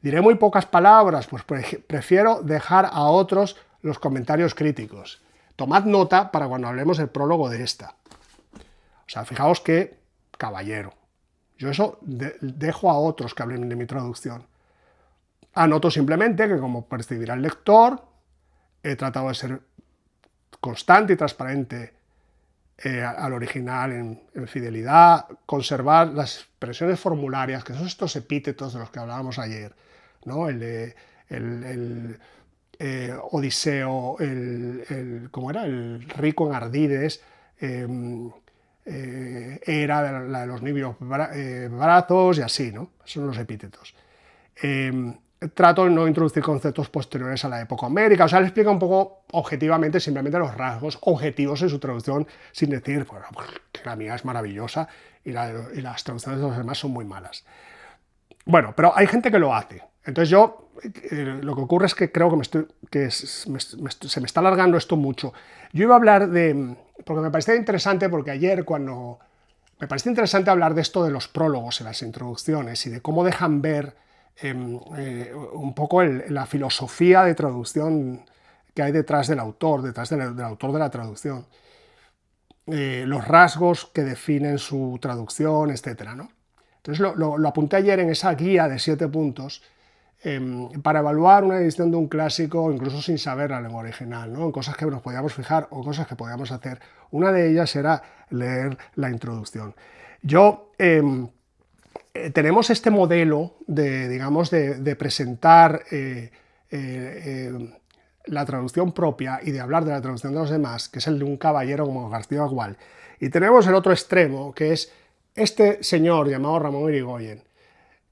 S1: diré muy pocas palabras, pues prefiero dejar a otros los comentarios críticos. Tomad nota para cuando hablemos del prólogo de esta. O sea, fijaos qué caballero. Yo eso dejo a otros que hablen de mi traducción. Anoto simplemente que, como percibirá el lector, he tratado de ser constante y transparente al original en fidelidad, conservar las expresiones formularias, que son estos epítetos de los que hablábamos ayer, ¿no? Odiseo, ¿cómo era? El rico en ardides, era la de los nibios brazos y así, ¿no? Son los epítetos. Trato de no introducir conceptos posteriores a la época homérica, o sea, le explica un poco objetivamente, simplemente los rasgos objetivos en su traducción, sin decir, bueno, que la mía es maravillosa y las traducciones de los demás son muy malas. Bueno, pero hay gente que lo hace. Entonces yo, lo que ocurre es que creo que se me está alargando esto mucho. Yo iba a hablar porque me parecía interesante, porque ayer me parecía interesante hablar de esto de los prólogos en las introducciones y de cómo dejan ver un poco la filosofía de traducción que hay detrás del autor, del autor de la traducción. Los rasgos que definen su traducción, etc., ¿no? Entonces lo apunté ayer en esa guía de 7 puntos para evaluar una edición de un clásico, incluso sin saber la lengua original, ¿no? En cosas que nos podíamos fijar o cosas que podíamos hacer. Una de ellas era leer la introducción. Yo tenemos este modelo de, digamos, de presentar la traducción propia y de hablar de la traducción de los demás, que es el de un caballero como García Agual. Y tenemos el otro extremo, que es este señor llamado Ramón Irigoyen,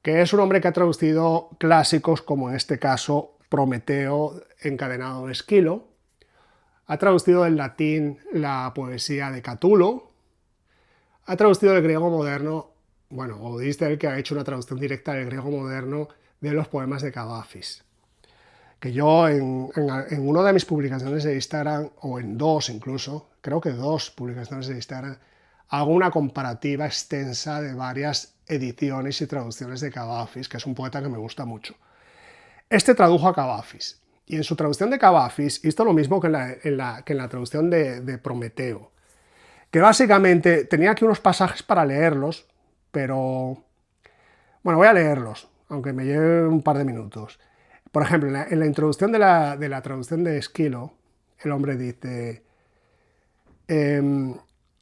S1: que es un hombre que ha traducido clásicos como en este caso Prometeo encadenado de Esquilo, ha traducido del latín la poesía de Catulo, ha traducido del griego moderno, bueno, o dice él que ha hecho una traducción directa del griego moderno de los poemas de Cavafis. Que yo en una de mis publicaciones de Instagram, o en dos incluso, creo que dos publicaciones de Instagram, hago una comparativa extensa de varias ediciones y traducciones de Cavafis, que es un poeta que me gusta mucho. Este tradujo a Cavafis, y en su traducción de Cavafis hizo lo mismo que en la traducción de Prometeo, que básicamente tenía aquí unos pasajes para leerlos, pero bueno, voy a leerlos, aunque me lleve un par de minutos. Por ejemplo, en la introducción de la traducción de Esquilo, el hombre dice,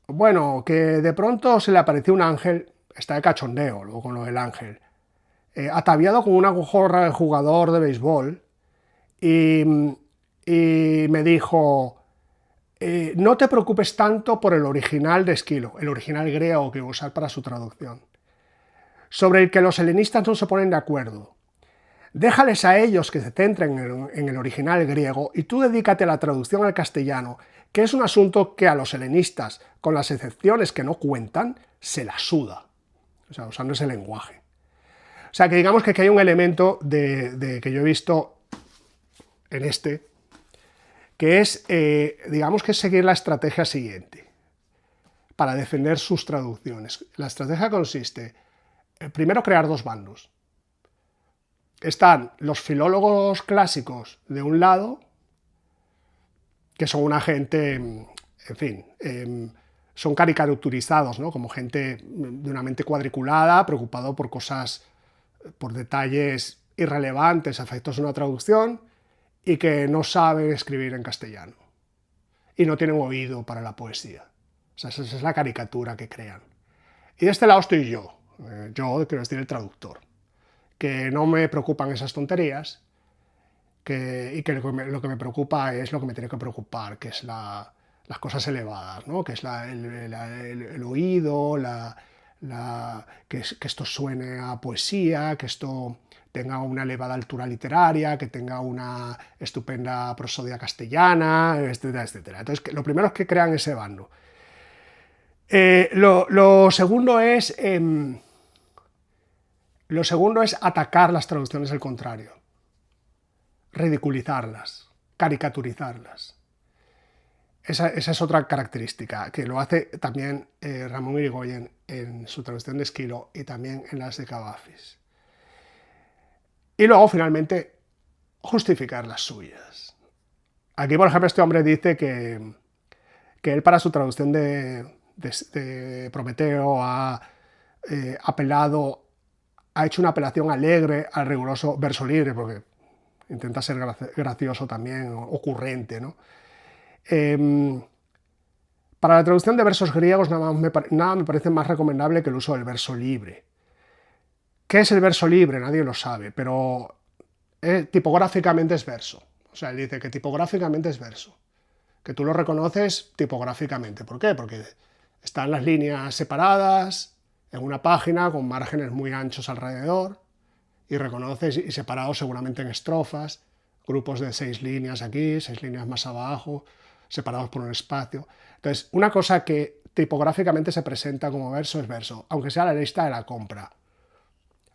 S1: bueno, que de pronto se le apareció un ángel, está de cachondeo luego con lo del ángel, ataviado con una gorra de jugador de béisbol, y me dijo, no te preocupes tanto por el original de Esquilo, el original griego que voy a usar para su traducción, sobre el que los helenistas no se ponen de acuerdo. Déjales a ellos que se centren en el original griego y tú dedícate a la traducción al castellano, que es un asunto que a los helenistas, con las excepciones que no cuentan, se la suda. O sea, usando ese lenguaje. O sea, que digamos que aquí hay un elemento que yo he visto en este, que es, digamos que es seguir la estrategia siguiente para defender sus traducciones. La estrategia consiste, primero, crear dos bandos. Están los filólogos clásicos de un lado, que son una gente, en fin, son caricaturizados, ¿no? Como gente de una mente cuadriculada, preocupado por cosas, por detalles irrelevantes a efectos de una traducción, y que no saben escribir en castellano. Y no tienen oído para la poesía. O sea, esa es la caricatura que crean. Y de este lado estoy yo, quiero decir, el traductor, que no me preocupan esas tonterías, y que lo que me preocupa es lo que me tiene que preocupar, que es las cosas elevadas, ¿no? Que es el oído, que esto suene a poesía, que esto tenga una elevada altura literaria, que tenga una estupenda prosodia castellana, etcétera, etcétera. Entonces, lo primero es que crean ese bando. Lo segundo es atacar las traducciones al contrario, ridiculizarlas, caricaturizarlas. Esa es otra característica, que lo hace también Ramón Irigoyen en su traducción de Esquilo y también en las de Cavafis. Y luego, finalmente, justificar las suyas. Aquí, por ejemplo, este hombre dice que él para su traducción de Prometeo ha hecho una apelación alegre al riguroso verso libre, porque intenta ser gracioso también, ocurrente, ¿no? Para la traducción de versos griegos nada me parece más recomendable que el uso del verso libre. ¿Qué es el verso libre? Nadie lo sabe, pero tipográficamente es verso. O sea, él dice que tipográficamente es verso. Que tú lo reconoces tipográficamente. ¿Por qué? Porque están las líneas separadas en una página con márgenes muy anchos alrededor y reconoces, y separados seguramente en estrofas, grupos de 6 líneas aquí, 6 líneas más abajo, separados por un espacio. Entonces, una cosa que tipográficamente se presenta como verso es verso, aunque sea la lista de la compra.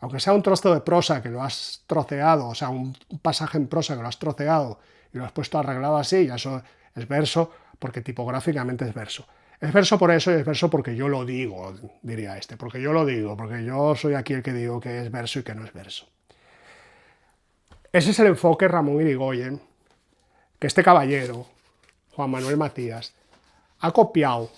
S1: Aunque sea un trozo de prosa que lo has troceado, o sea, un pasaje en prosa que lo has troceado y lo has puesto arreglado así, ya eso es verso, porque tipográficamente es verso. Es verso por eso y es verso porque yo lo digo, diría este, porque yo lo digo, porque yo soy aquí el que digo que es verso y que no es verso. Ese es el enfoque Ramón Irigoyen, que este caballero, Juan Manuel Macías, ha copiado,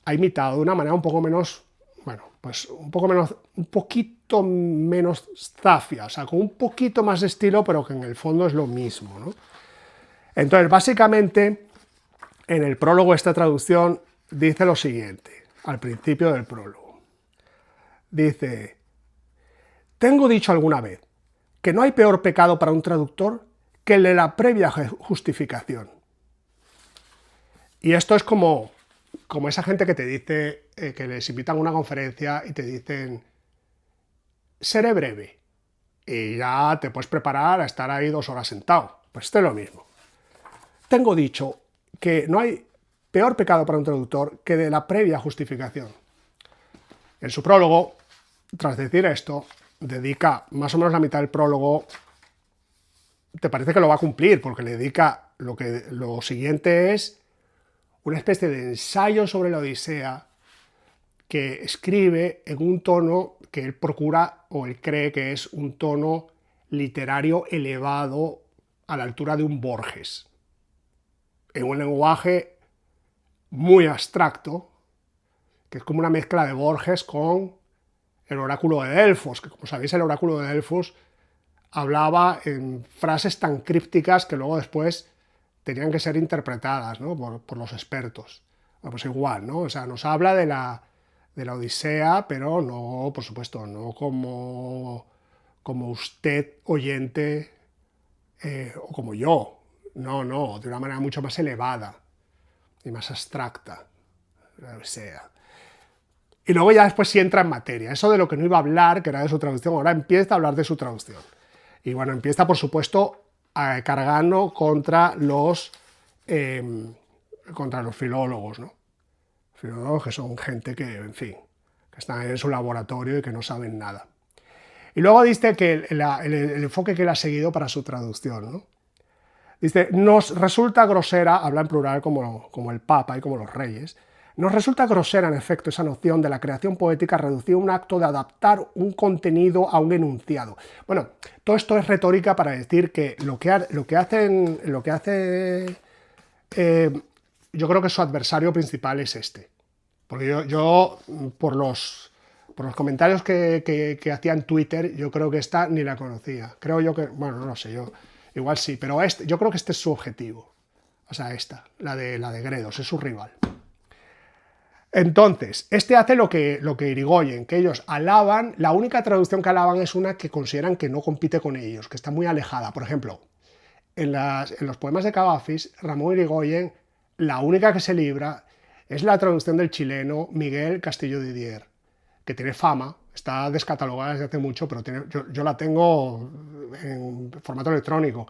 S1: ha imitado de una manera un poco menos, bueno, pues un poquito menos zafia, o sea, con un poquito más de estilo, pero que en el fondo es lo mismo, ¿no? Entonces, básicamente, en el prólogo de esta traducción dice lo siguiente, al principio del prólogo. Dice, tengo dicho alguna vez que no hay peor pecado para un traductor que el de la previa justificación. Y esto es como esa gente que te dice, que les invitan a una conferencia y te dicen, seré breve, y ya te puedes preparar a estar ahí 2 horas sentado. Pues esto es lo mismo. Tengo dicho que no hay peor pecado para un traductor que de la previa justificación. En su prólogo, tras decir esto, dedica más o menos la mitad del prólogo, te parece que lo va a cumplir, porque le dedica lo siguiente es una especie de ensayo sobre la Odisea que escribe en un tono que él procura o él cree que es un tono literario elevado a la altura de un Borges, en un lenguaje muy abstracto, que es como una mezcla de Borges con el oráculo de Delfos, que como sabéis el oráculo de Delfos hablaba en frases tan crípticas que luego después tenían que ser interpretadas, ¿no? por los expertos. Bueno, pues igual, ¿no? O sea, nos habla de la Odisea, pero no, por supuesto, no como usted, oyente, o como yo. No, de una manera mucho más elevada y más abstracta, la Odisea. Y luego ya después sí entra en materia. Eso de lo que no iba a hablar, que era de su traducción, ahora empieza a hablar de su traducción. Y bueno, empieza, por supuesto, cargando contra los filólogos, ¿no? Filólogos que son gente que, en fin, que están en su laboratorio y que no saben nada. Y luego dice que el enfoque que él ha seguido para su traducción, ¿no? Dice, nos resulta grosera, habla en plural como el Papa y como los reyes, nos resulta grosera, en efecto, esa noción de la creación poética reducida a un acto de adaptar un contenido a un enunciado. Bueno, todo esto es retórica para decir que lo que hace yo creo que su adversario principal es este. Porque yo por los comentarios que hacía en Twitter, yo creo que esta ni la conocía. Creo yo que, bueno, no lo sé, yo igual sí, pero yo creo que este es su objetivo. O sea, esta, la de Gredos, es su rival. Entonces, este hace lo que Irigoyen, que ellos alaban, la única traducción que alaban es una que consideran que no compite con ellos, que está muy alejada. Por ejemplo, en los poemas de Cavafis, Ramón Irigoyen, la única que se libra es la traducción del chileno Miguel Castillo Didier, que tiene fama, está descatalogada desde hace mucho, pero yo la tengo en formato electrónico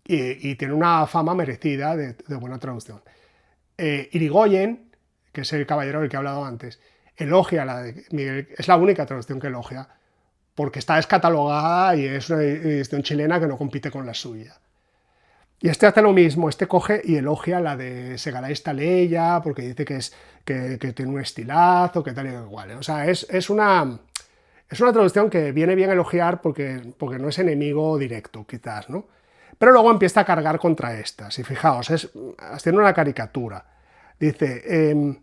S1: y tiene una fama merecida de buena traducción. Irigoyen, que es el caballero del que he hablado antes, elogia la de Miguel, es la única traducción que elogia, porque está descatalogada y es una edición chilena que no compite con la suya. Y este hace lo mismo, este coge y elogia la de Segaray Staleya, porque dice que tiene un estilazo, que tal y igual. O sea, es una traducción que viene bien elogiar porque no es enemigo directo, quizás, ¿no? Pero luego empieza a cargar contra estas. Y fijaos, haciendo una caricatura. Dice, en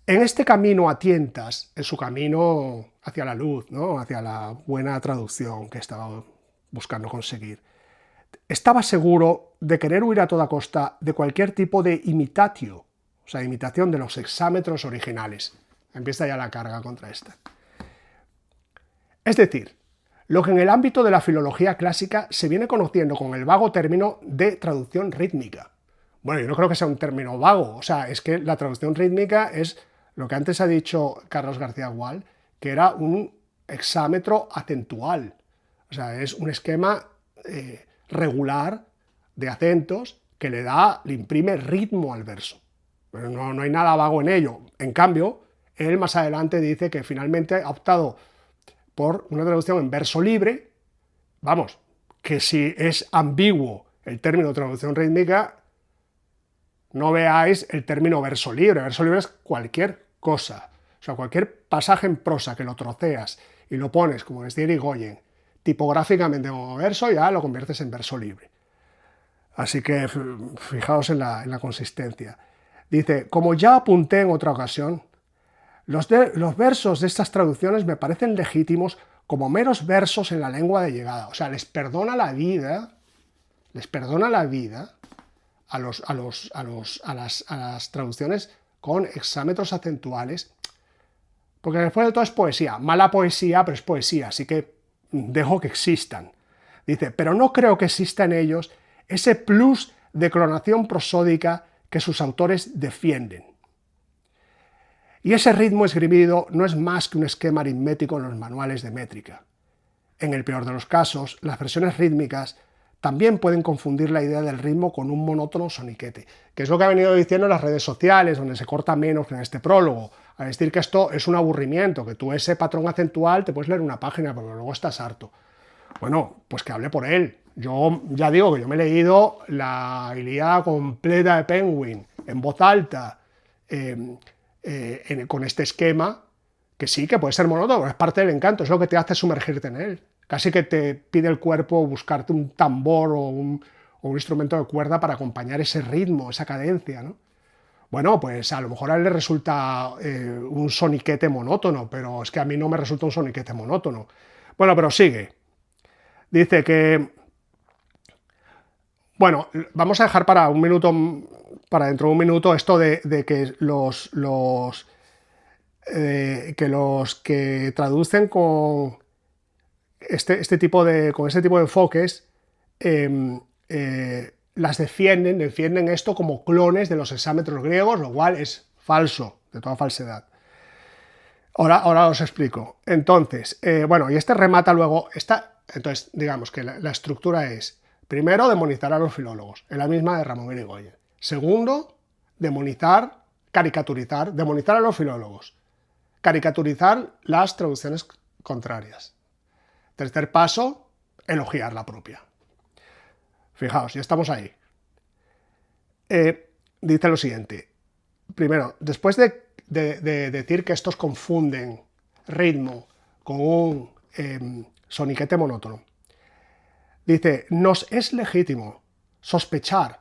S1: este camino a tientas, en su camino hacia la luz, ¿no? Hacia la buena traducción que estaba buscando conseguir, estaba seguro de querer huir a toda costa de cualquier tipo de imitatio, o sea, imitación de los hexámetros originales. Empieza ya la carga contra esta. Es decir, lo que en el ámbito de la filología clásica se viene conociendo con el vago término de traducción rítmica. Bueno, yo no creo que sea un término vago, o sea, es que la traducción rítmica es lo que antes ha dicho Carlos García Gual, que era un hexámetro acentual, o sea, es un esquema regular de acentos que le imprime ritmo al verso. Pero no hay nada vago en ello. En cambio, él más adelante dice que finalmente ha optado por una traducción en verso libre. Vamos, que si es ambiguo el término traducción rítmica, no veáis el término verso libre. Verso libre es cualquier cosa. O sea, cualquier pasaje en prosa que lo troceas y lo pones, como decía Irigoyen, tipográficamente como verso, ya lo conviertes en verso libre. Así que fijaos en la consistencia. Dice, como ya apunté en otra ocasión, los versos de estas traducciones me parecen legítimos como meros versos en la lengua de llegada. O sea, les perdona la vida a las traducciones con hexámetros acentuales, porque después de todo es poesía, mala poesía, pero es poesía, así que dejo que existan. Dice, pero no creo que exista en ellos ese plus de clonación prosódica que sus autores defienden. Y ese ritmo esgrimido no es más que un esquema aritmético en los manuales de métrica. En el peor de los casos, las versiones rítmicas también pueden confundir la idea del ritmo con un monótono soniquete, que es lo que ha venido diciendo en las redes sociales, donde se corta menos que en este prólogo, a decir que esto es un aburrimiento, que tú ese patrón acentual te puedes leer una página, pero luego estás harto. Bueno, pues que hable por él. Yo ya digo que yo me he leído la Ilíada completa de Penguin, en voz alta, con este esquema, que sí, que puede ser monótono, es parte del encanto, es lo que te hace sumergirte en él. Casi que te pide el cuerpo buscarte un tambor o un instrumento de cuerda para acompañar ese ritmo, esa cadencia, ¿no? Bueno, pues a lo mejor a él le resulta un soniquete monótono, pero es que a mí no me resulta un soniquete monótono. Bueno, pero sigue. Dice que... Bueno, vamos a dejar para un minuto, para dentro de un minuto, esto de que los que traducen con este tipo de enfoques las defienden esto como clones de los hexámetros griegos, lo cual es falso, de toda falsedad. Ahora os explico. Entonces, bueno, y este remata luego, entonces digamos que la estructura es, primero, demonizar a los filólogos, en la misma de Ramón Irigoyen. Segundo, caricaturizar, demonizar a los filólogos. Caricaturizar las traducciones contrarias. Tercer paso, elogiar la propia. Fijaos, ya estamos ahí. Dice lo siguiente. Primero, después de decir que estos confunden ritmo con un soniquete monótono, dice, nos es legítimo sospechar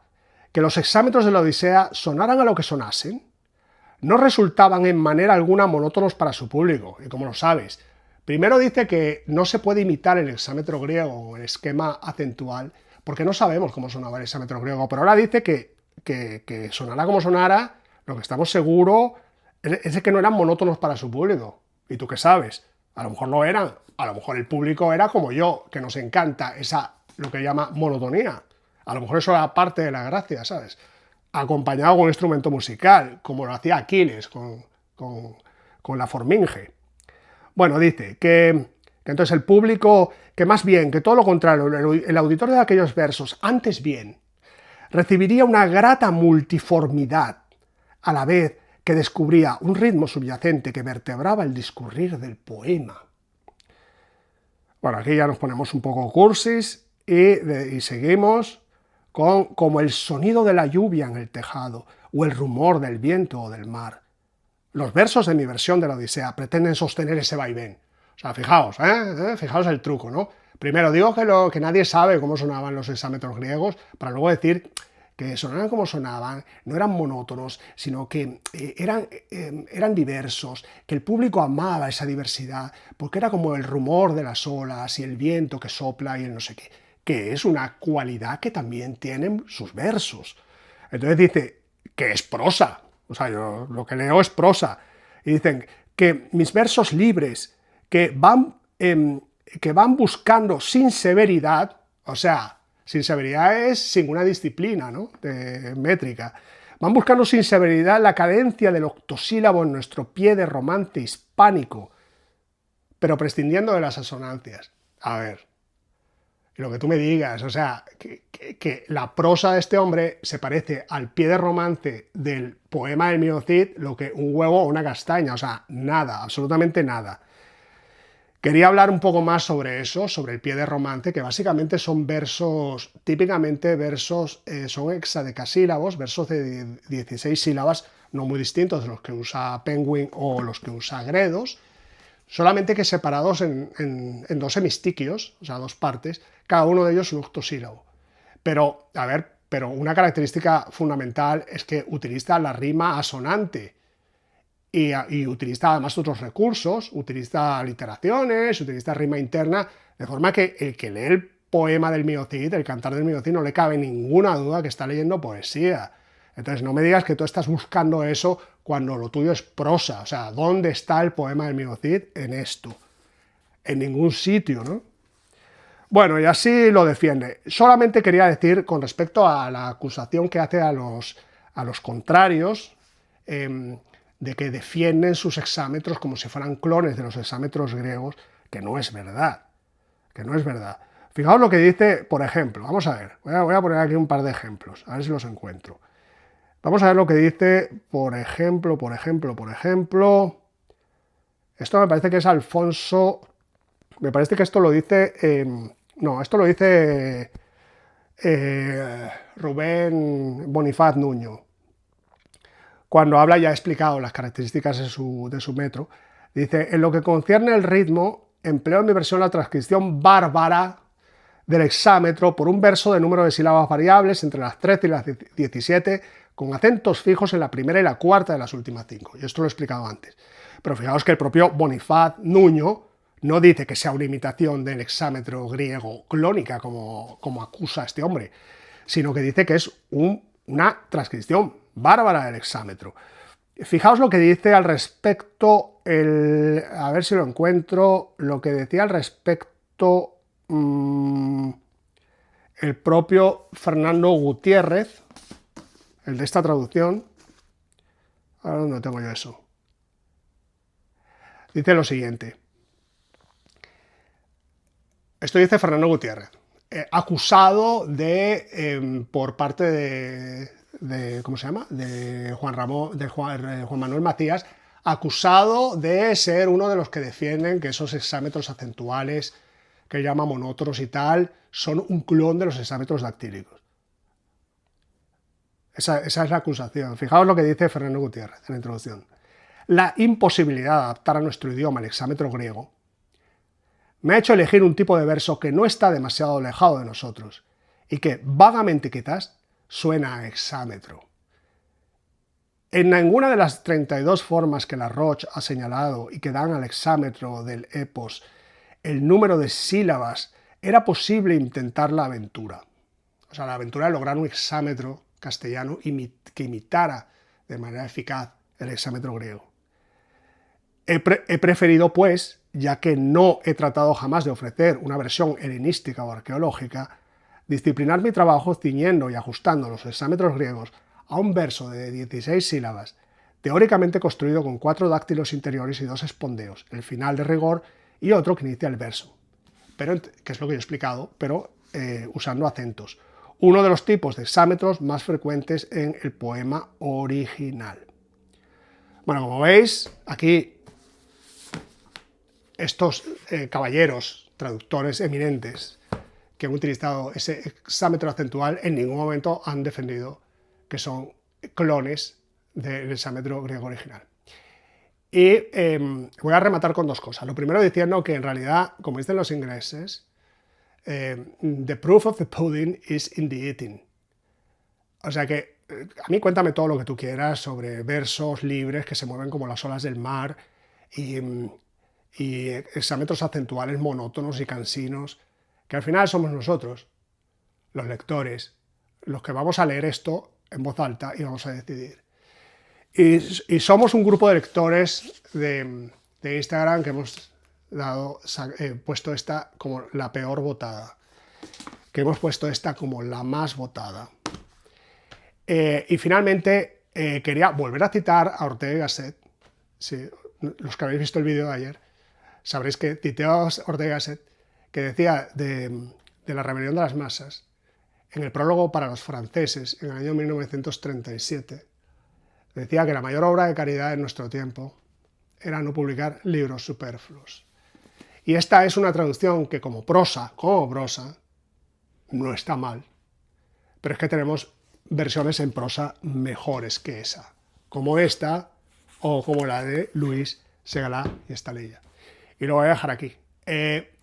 S1: que los hexámetros de la Odisea sonaran a lo que sonasen, no resultaban en manera alguna monótonos para su público, y como lo sabes, primero dice que no se puede imitar el hexámetro griego o el esquema acentual, porque no sabemos cómo sonaba el hexámetro griego, pero ahora dice que sonara como sonara, lo que estamos seguros es de que no eran monótonos para su público. ¿Y tú qué sabes? A lo mejor no eran, a lo mejor el público era como yo, que nos encanta lo que llama monotonía. A lo mejor eso era parte de la gracia, ¿sabes? Acompañado con un instrumento musical, como lo hacía Aquiles con la forminge. Bueno, dice que entonces el público, que más bien, que todo lo contrario, el auditor de aquellos versos, antes bien, recibiría una grata multiformidad, a la vez que descubría un ritmo subyacente que vertebraba el discurrir del poema. Bueno, aquí ya nos ponemos un poco cursis y seguimos con como el sonido de la lluvia en el tejado o el rumor del viento o del mar. Los versos de mi versión de la Odisea pretenden sostener ese vaivén. O sea, fijaos, fijaos el truco, ¿no? Primero digo que nadie sabe cómo sonaban los hexámetros griegos, para luego decir que sonaban como sonaban, no eran monótonos, sino que eran diversos, que el público amaba esa diversidad, porque era como el rumor de las olas y el viento que sopla y el no sé qué, que es una cualidad que también tienen sus versos. Entonces dice que es prosa, o sea, yo lo que leo es prosa, y dicen que mis versos libres, que van buscando sin severidad, o sea, sin severidad es sin una disciplina, ¿no?, de métrica. Van buscando sin severidad la cadencia del octosílabo en nuestro pie de romance hispánico, pero prescindiendo de las asonancias. A ver, lo que tú me digas, o sea, que la prosa de este hombre se parece al pie de romance del poema del mío Cid, lo que un huevo o una castaña, o sea, nada, absolutamente nada. Quería hablar un poco más sobre eso, sobre el pie de romance, que básicamente son versos, típicamente versos, son hexadecasílabos, versos de 16 sílabas, no muy distintos de los que usa Penguin o los que usa Gredos, solamente que separados en dos hemistiquios, o sea, dos partes, cada uno de ellos un octosílabo. Pero, a ver, una característica fundamental es que utiliza la rima asonante, y utiliza además otros recursos, utiliza aliteraciones, utiliza rima interna, de forma que el que lee el poema del mío Cid, el cantar del mío Cid, no le cabe ninguna duda que está leyendo poesía. Entonces no me digas que tú estás buscando eso cuando lo tuyo es prosa. O sea, ¿dónde está el poema del mismo Cid en esto? En ningún sitio, ¿no? Bueno, y así lo defiende. Solamente quería decir, con respecto a la acusación que hace a los contrarios, de que defienden sus hexámetros como si fueran clones de los hexámetros griegos, que no es verdad, que no es verdad. Fijaos lo que dice, por ejemplo, vamos a ver, voy a poner aquí un par de ejemplos, a ver si los encuentro. Vamos a ver lo que dice, por ejemplo, esto me parece que es Alfonso, me parece que esto lo dice, no, esto lo dice Rubén Bonifaz Nuño, cuando habla, ya ha explicado las características de su metro, dice, en lo que concierne el ritmo, empleo en mi versión la transcripción bárbara del hexámetro por un verso de número de sílabas variables entre las 13 y las 17, con acentos fijos en la primera y la cuarta de las últimas 5. Y esto lo he explicado antes. Pero fijaos que el propio Bonifaz Nuño no dice que sea una imitación del hexámetro griego clónica, como acusa este hombre, sino que dice que es una transcripción bárbara del hexámetro. Fijaos lo que dice al respecto, a ver si lo encuentro, lo que decía al respecto el propio Fernando Gutiérrez, el de esta traducción. Ahora no tengo yo eso. Dice lo siguiente. Esto dice Fernando Gutiérrez, acusado por parte de ¿cómo se llama? De Juan Manuel Macías, acusado de ser uno de los que defienden que esos hexámetros acentuales que él llama monótonos y tal, son un clon de los hexámetros dactílicos. Esa es la acusación. Fijaos lo que dice Fernando Gutiérrez en la introducción. La imposibilidad de adaptar a nuestro idioma el hexámetro griego me ha hecho elegir un tipo de verso que no está demasiado alejado de nosotros y que, vagamente quizás, suena a hexámetro. En ninguna de las 32 formas que la Roche ha señalado y que dan al hexámetro del epos el número de sílabas era posible intentar la aventura. O sea, la aventura de lograr un hexámetro castellano que imitara de manera eficaz el hexámetro griego. He preferido, pues, ya que no he tratado jamás de ofrecer una versión helenística o arqueológica, disciplinar mi trabajo ciñendo y ajustando los hexámetros griegos a un verso de 16 sílabas, teóricamente construido con 4 dáctilos interiores y 2 espondeos, el final de rigor y otro que inicia el verso, pero, que es lo que yo he explicado, pero usando acentos. Uno de los tipos de hexámetros más frecuentes en el poema original. Bueno, como veis, aquí estos caballeros, traductores eminentes, que han utilizado ese hexámetro acentual, en ningún momento han defendido que son clones del hexámetro griego original. Y voy a rematar con dos cosas. Lo primero diciendo que en realidad, como dicen los ingleses, the proof of the pudding is in the eating. O sea que a mí cuéntame todo lo que tú quieras sobre versos libres que se mueven como las olas del mar y hexámetros acentuales monótonos y cansinos, que al final somos nosotros, los lectores, los que vamos a leer esto en voz alta y vamos a decidir. Y somos un grupo de lectores de Instagram que hemos puesto esta como la peor votada, que hemos puesto esta como la más votada. Y finalmente quería volver a citar a Ortega y Gasset. Sí, los que habéis visto el vídeo de ayer sabréis que cité a Ortega y Gasset, que decía de la rebelión de las masas en el prólogo para los franceses en el año 1937. Decía que la mayor obra de caridad en nuestro tiempo era no publicar libros superfluos. Y esta es una traducción que como prosa, no está mal. Pero es que tenemos versiones en prosa mejores que esa, como esta o como la de Luis Segalá y Estalella. Y lo voy a dejar aquí.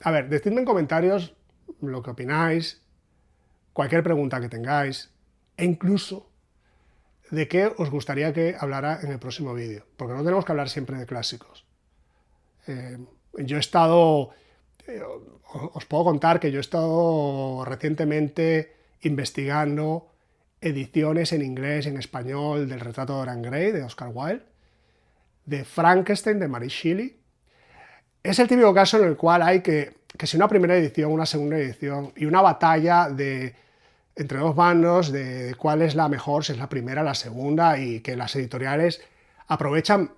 S1: A ver, decidme en comentarios lo que opináis, cualquier pregunta que tengáis, e incluso de qué os gustaría que hablara en el próximo vídeo, porque no tenemos que hablar siempre de clásicos. Yo he estado, os puedo contar que yo he estado recientemente investigando ediciones en inglés y en español del Retrato de Dorian Gray, de Oscar Wilde, de Frankenstein, de Mary Shelley. Es el típico caso en el cual hay que si una primera edición, una segunda edición y una batalla entre dos bandos de cuál es la mejor, si es la primera, la segunda, y que las editoriales aprovechan,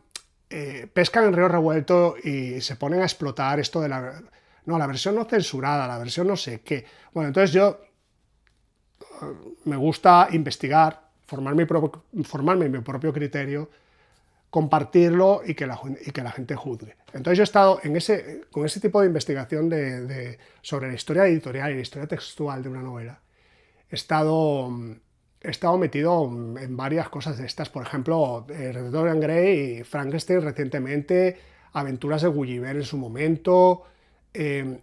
S1: pescan en río revuelto y se ponen a explotar esto de la versión no censurada, la versión no sé qué. Bueno, entonces yo me gusta investigar, formarme mi propio criterio, compartirlo y que la gente juzgue. Entonces yo he estado con ese tipo de investigación sobre la historia editorial y la historia textual de una novela. He estado metido en varias cosas de estas, por ejemplo, Retrato de Dorian Gray y Frankenstein recientemente, Aventuras de Gulliver en su momento,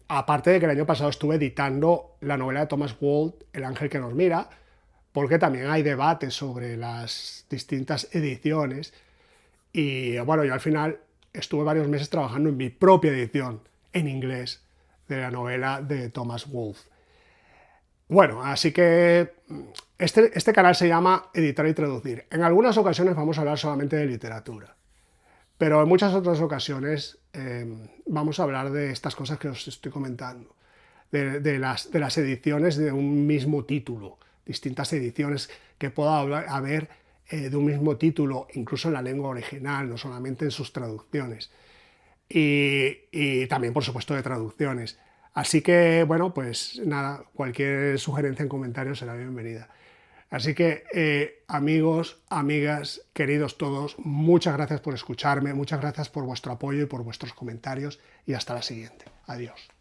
S1: aparte de que el año pasado estuve editando la novela de Thomas Wald, El ángel que nos mira, porque también hay debate sobre las distintas ediciones. Y bueno, yo al final estuve varios meses trabajando en mi propia edición en inglés de la novela de Thomas Wolfe. Bueno, así que este canal se llama Editar y Traducir. En algunas ocasiones vamos a hablar solamente de literatura, pero en muchas otras ocasiones vamos a hablar de estas cosas que os estoy comentando, de las ediciones de un mismo título, distintas ediciones que pueda haber de un mismo título, incluso en la lengua original, no solamente en sus traducciones. Y también, por supuesto, de traducciones. Así que, bueno, pues nada, cualquier sugerencia en comentarios será bienvenida. Así que, amigos, amigas, queridos todos, muchas gracias por escucharme, muchas gracias por vuestro apoyo y por vuestros comentarios, y hasta la siguiente. Adiós.